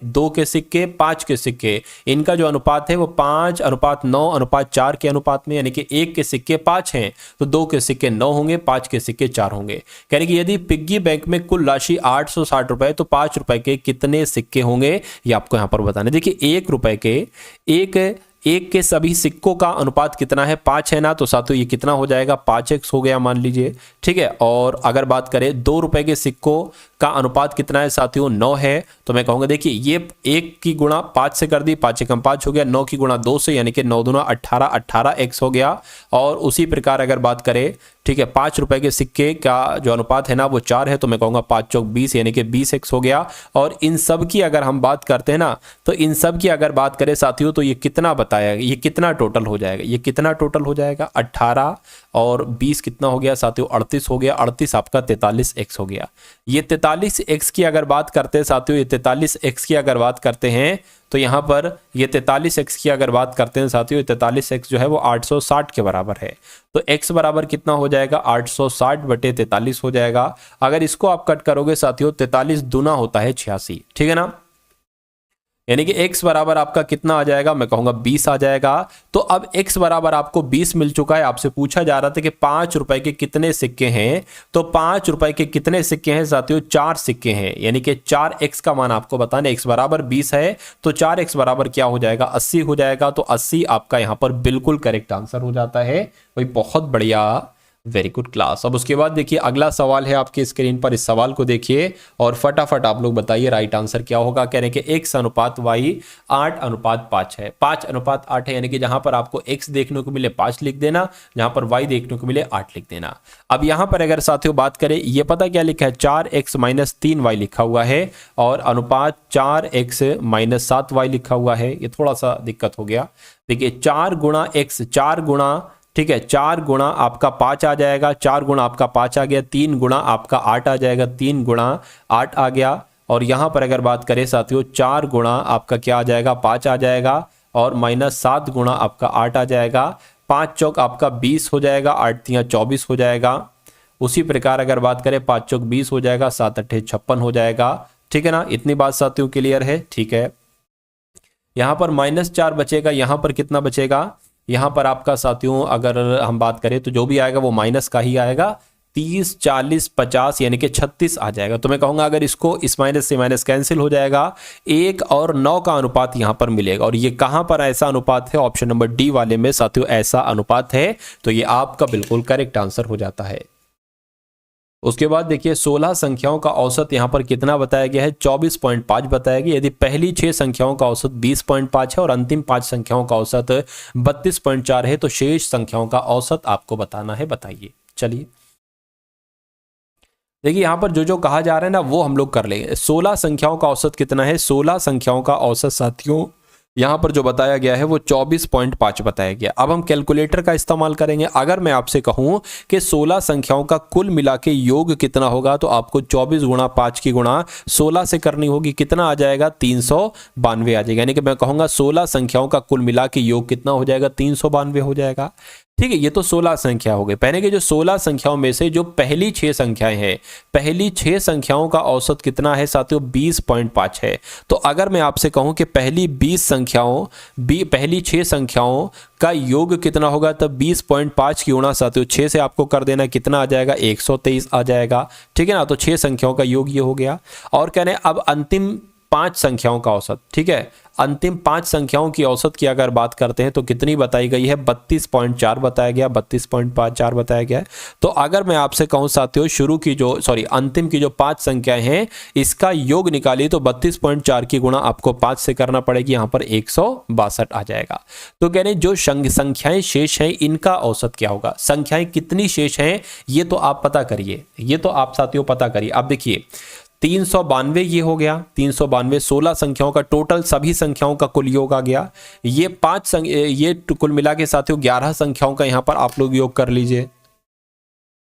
2 के सिक्के, 5 के सिक्के, इनका जो अनुपात है वो 5:9:4 के अनुपात में, यानी कि 1 के सिक्के 5 हैं तो 2 के सिक्के 9 होंगे, 5 के सिक्के 4 होंगे। कह रहे कि यदि पिग्गी बैंक में कुल राशि 860 रुपए, तो 5 रुपए के कितने सिक्के होंगे, ये आपको यहां पर बताना। देखिए 1 रुपए के एक के सभी सिक्कों का अनुपात कितना है 5 है ना, तो साथियों ये कितना हो जाएगा 5x हो गया मान लीजिए, ठीक है। और अगर बात करें 2 रुपए के सिक्कों का अनुपात कितना है साथियों 9 है, तो मैं कहूंगा देखिए ये 1 की गुणा 5 से कर दी, 5 एकम 5 हो गया, 9 की गुणा 2 से, यानी कि 9 दूना 18, 18x हो गया। और उसी प्रकार अगर बात करें, ठीक है, 5 रुपए के सिक्के का जो अनुपात है ना वो 4 है, तो मैं कहूंगा 5×4 20, यानी कि 20x हो गया। और इन सब की अगर हम बात करते हैं ना, तो इन सब की अगर बात करें साथियों, तो ये कितना बताया, ये कितना टोटल हो जाएगा, ये कितना टोटल हो जाएगा 18 और 20 कितना हो गया साथियों 38 हो गया। 38 आपका 43x हो गया। ये 43x की अगर बात करते हैं साथियों, ये 43x की अगर बात करते हैं, तो यहाँ पर ये 43x की अगर बात करते हैं साथियों, 43x जो है वो 860 के बराबर है। तो x बराबर कितना हो जाएगा 860/43 हो जाएगा। अगर इसको आप कट करोगे साथियों, 43 दूना होता है 86, ठीक है ना, यानी कि x बराबर आपका कितना आ जाएगा, मैं कहूंगा 20 आ जाएगा। तो अब x बराबर आपको 20 मिल चुका है। आपसे पूछा जा रहा था कि 5 रुपए के कितने सिक्के हैं, तो 5 रुपए के कितने सिक्के हैं साथियों 4 सिक्के हैं, यानी कि 4x का मान आपको बताना। x बराबर 20 है तो 4x बराबर क्या हो जाएगा 80 हो जाएगा। तो 80 आपका यहां पर बिल्कुल करेक्ट आंसर हो जाता है। भाई बहुत बढ़िया, वेरी गुड क्लास। अब उसके बाद देखिए अगला सवाल है आपके स्क्रीन पर, इस सवाल को देखिए और फटाफट आप लोग बताइए राइट आंसर क्या होगा। कह रहे हैं कि x अनुपात y 8:5 है, 5:8 है, यानी कि जहां पर आपको x देखने को मिले 5 लिख देना, जहां पर y देखने को मिले 8 लिख देना। अब यहां पर अगर साथियों बात करें, ये पता क्या लिखा है 4x - 3y लिखा हुआ है और अनुपात 4x - 7y लिखा हुआ है। ये थोड़ा सा दिक्कत हो गया। देखिए 4 गुणा x, 4 गुणा, ठीक है, 4 गुणा आपका 5 आ जाएगा, 4 गुणा आपका 5 आ गया, 3 गुणा आपका 8 आ जाएगा, 3 गुणा 8 आ गया। और यहाँ पर अगर बात करें साथियों 4 गुणा आपका क्या आ जाएगा 5 आ जाएगा और -7 गुणा आपका 8 आ जाएगा। 5 चौक आपका 20 हो जाएगा, 8 तिया 24 हो जाएगा। उसी प्रकार अगर बात करें 5 चौक 20 हो जाएगा, 7 8 56 हो जाएगा, ठीक है ना। इतनी बात साथियों क्लियर है, ठीक है। यहाँ पर -4 बचेगा, यहाँ पर कितना बचेगा, यहां पर आपका साथियों अगर हम बात करें तो जो भी आएगा वो माइनस का ही आएगा। 30 40 50 यानी कि 36 आ जाएगा। तो मैं कहूंगा अगर इसको इस माइनस से माइनस कैंसिल हो जाएगा, 1 और 9 का अनुपात यहां पर मिलेगा। और ये कहां पर ऐसा अनुपात है, ऑप्शन नंबर डी वाले में साथियों ऐसा अनुपात है। तो ये आपका बिल्कुल करेक्ट आंसर हो जाता है। उसके बाद देखिए 16 संख्याओं का औसत यहां पर कितना बताया गया है 24.5 बताया गया। यदि पहली 6 संख्याओं का औसत 20.5 है और अंतिम 5 संख्याओं का औसत 32.4 है, तो शेष संख्याओं का औसत आपको बताना है। बताइए। चलिए देखिए यहां पर जो कहा जा रहा है ना वो हम लोग कर लेंगे। 16 संख्याओं का औसत कितना है, 16 संख्याओं का औसत साथियों यहां पर जो बताया गया है वो 24.5 बताया गया। अब हम कैलकुलेटर का इस्तेमाल करेंगे। अगर मैं आपसे कहूं कि 16 संख्याओं का कुल मिला के योग कितना होगा, तो आपको 24 गुणा 5 की गुणा 16 से करनी होगी। कितना आ जाएगा 392 आ जाएगा। यानी कि मैं कहूंगा 16 संख्याओं का कुल मिला के योग कितना हो जाएगा 392 हो जाएगा। ठीक है, ये तो 16 संख्या हो गई। पहले के जो 16 संख्याओं में से जो पहली 6 संख्याएं हैं, पहली 6 संख्याओं का औसत कितना है साथियों 20.5 है। तो अगर मैं आपसे कहूं कि पहली 6 संख्याओं का योग कितना होगा, तब 20.5 की गुणा साथियों 6 से आपको कर देना, कितना आ जाएगा 123 आ जाएगा। ठीक है ना, तो 6 संख्याओं का योग ये हो गया। और कह रहे हैं अब अंतिम 5 संख्याओं का औसत, ठीक है। अंतिम 5 संख्याओं की औसत की अगर बात करते हैं तो कितनी बताई गई है, 32.4 बताया गया, 32.4 बताया गया है। तो अगर मैं आपसे कहूं साथियों शुरू की जो अंतिम की जो 5 संख्याएं हैं इसका योग निकालिए तो 32.4 की गुणा आपको 5 से करना पड़ेगी, यहां पर 162 आ जाएगा। तो कह रहे हैं जो संख्याएं शेष हैं इनका औसत क्या होगा, संख्याएं कितनी शेष हैं ये तो आप पता करिए, ये तो आप साथियों पता करिए। अब देखिए 392 ये हो गया, 392 16 संख्याओं का टोटल, सभी संख्याओं का कुल योग आ गया। ये ये कुल मिला के साथियों 11 संख्याओं का यहां पर आप लोग योग कर लीजिए।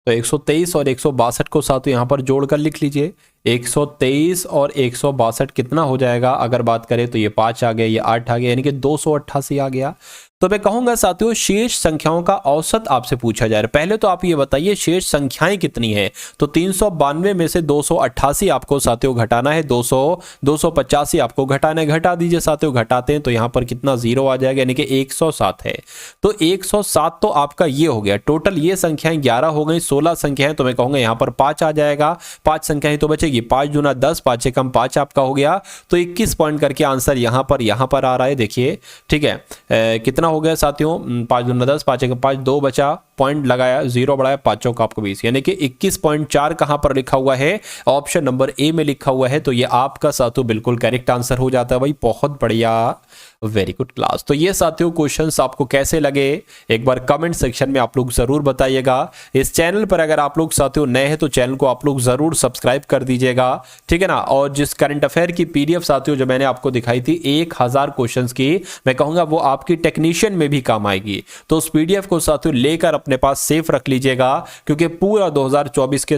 तो 123 और 162 को साथियों यहां पर जोड़कर लिख लीजिए। 123 और 162 कितना हो जाएगा, अगर बात करें तो ये 5 आ गया, ये 8 आ गया, यानी कि 288 आ गया। तो मैं कहूंगा साथियों शेष संख्याओं का औसत आपसे पूछा जा रहा है। पहले तो आप ये बताइए शेष संख्याएं कितनी हैं। तो 392 में से 288 आपको साथियों घटाना है, 285 आपको घटाना है, घटा दीजिए साथियों। घटाते हैं तो यहां पर कितना 0 आ जाएगा, यानी कि 107 है। तो 107 तो आपका ये हो गया। टोटल ये संख्याएं 11 हो गई, 16 संख्याएं, तो मैं कहूंगा यहां पर 5 आ जाएगा। 5 संख्याएं तो बचेगी, 5 दूना 10, 5 से कम 5 आपका हो गया। तो 21 पॉइंट करके आंसर यहां पर आ रहा है, देखिए ठीक है। कितना हो गया साथियों, 5 दूना 10, 5 एक 5, 2 बचा, पॉइंट लगाया, 0 बढ़ाया, 5 चौका आपको 20, यानी कि 21.4 कहां पर लिखा हुआ है, ऑप्शन नंबर ए में लिखा हुआ है। तो ये आपका साथियों बिल्कुल करेक्ट आंसर हो जाता है भाई, बहुत बढ़िया, वेरी गुड क्लास। तो ये साथियों क्वेश्चंस आपको कैसे लगे एक बार कमेंट सेक्शन में आप लोग जरूर बताइएगा। इस चैनल पर अगर आप लोग साथियों नए हैं तो चैनल को आप लोग जरूर सब्सक्राइब कर दीजिएगा, ठीक है ना। और जिस करंट अफेयर की पीडीएफ साथियों जो मैंने आपको दिखाई थी 1000 क्वेश्चंस की, मैं कहूंगा वो आपकी टेक्नीशियन में भी काम आएगी। तो उस पीडीएफ को साथियों लेकर अपने पास सेफ रख लीजिएगा, क्योंकि पूरा 2024 के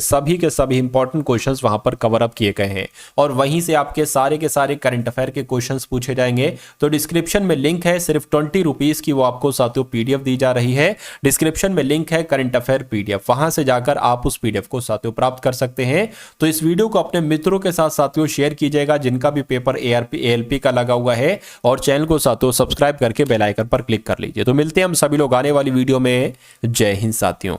सभी इंपॉर्टेंट क्वेश्चंस वहां पर कवर अप किए गए हैं और वहीं से आपके सारे के सारे करंट अफेयर के क्वेश्चंस पूछे जाएंगे। तो डिस्क्रिप्शन में लिंक है, सिर्फ 20 रुपीज की वो आपको साथियों पीडीएफ दी जा रही है। डिस्क्रिप्शन में लिंक है करंट अफेयर पीडीएफ, वहां से जाकर आप उस पीडीएफ को साथियों प्राप्त कर सकते हैं। तो इस वीडियो को अपने मित्रों के साथ साथियों शेयर कीजिएगा जिनका भी पेपर एएलपी का लगा हुआ है, और चैनल को साथियों सब्सक्राइब करके बेल आइकन पर क्लिक कर लीजिए। तो मिलते हैं हम सभी लोग आने वाली वीडियो में। जय हिंद साथियों।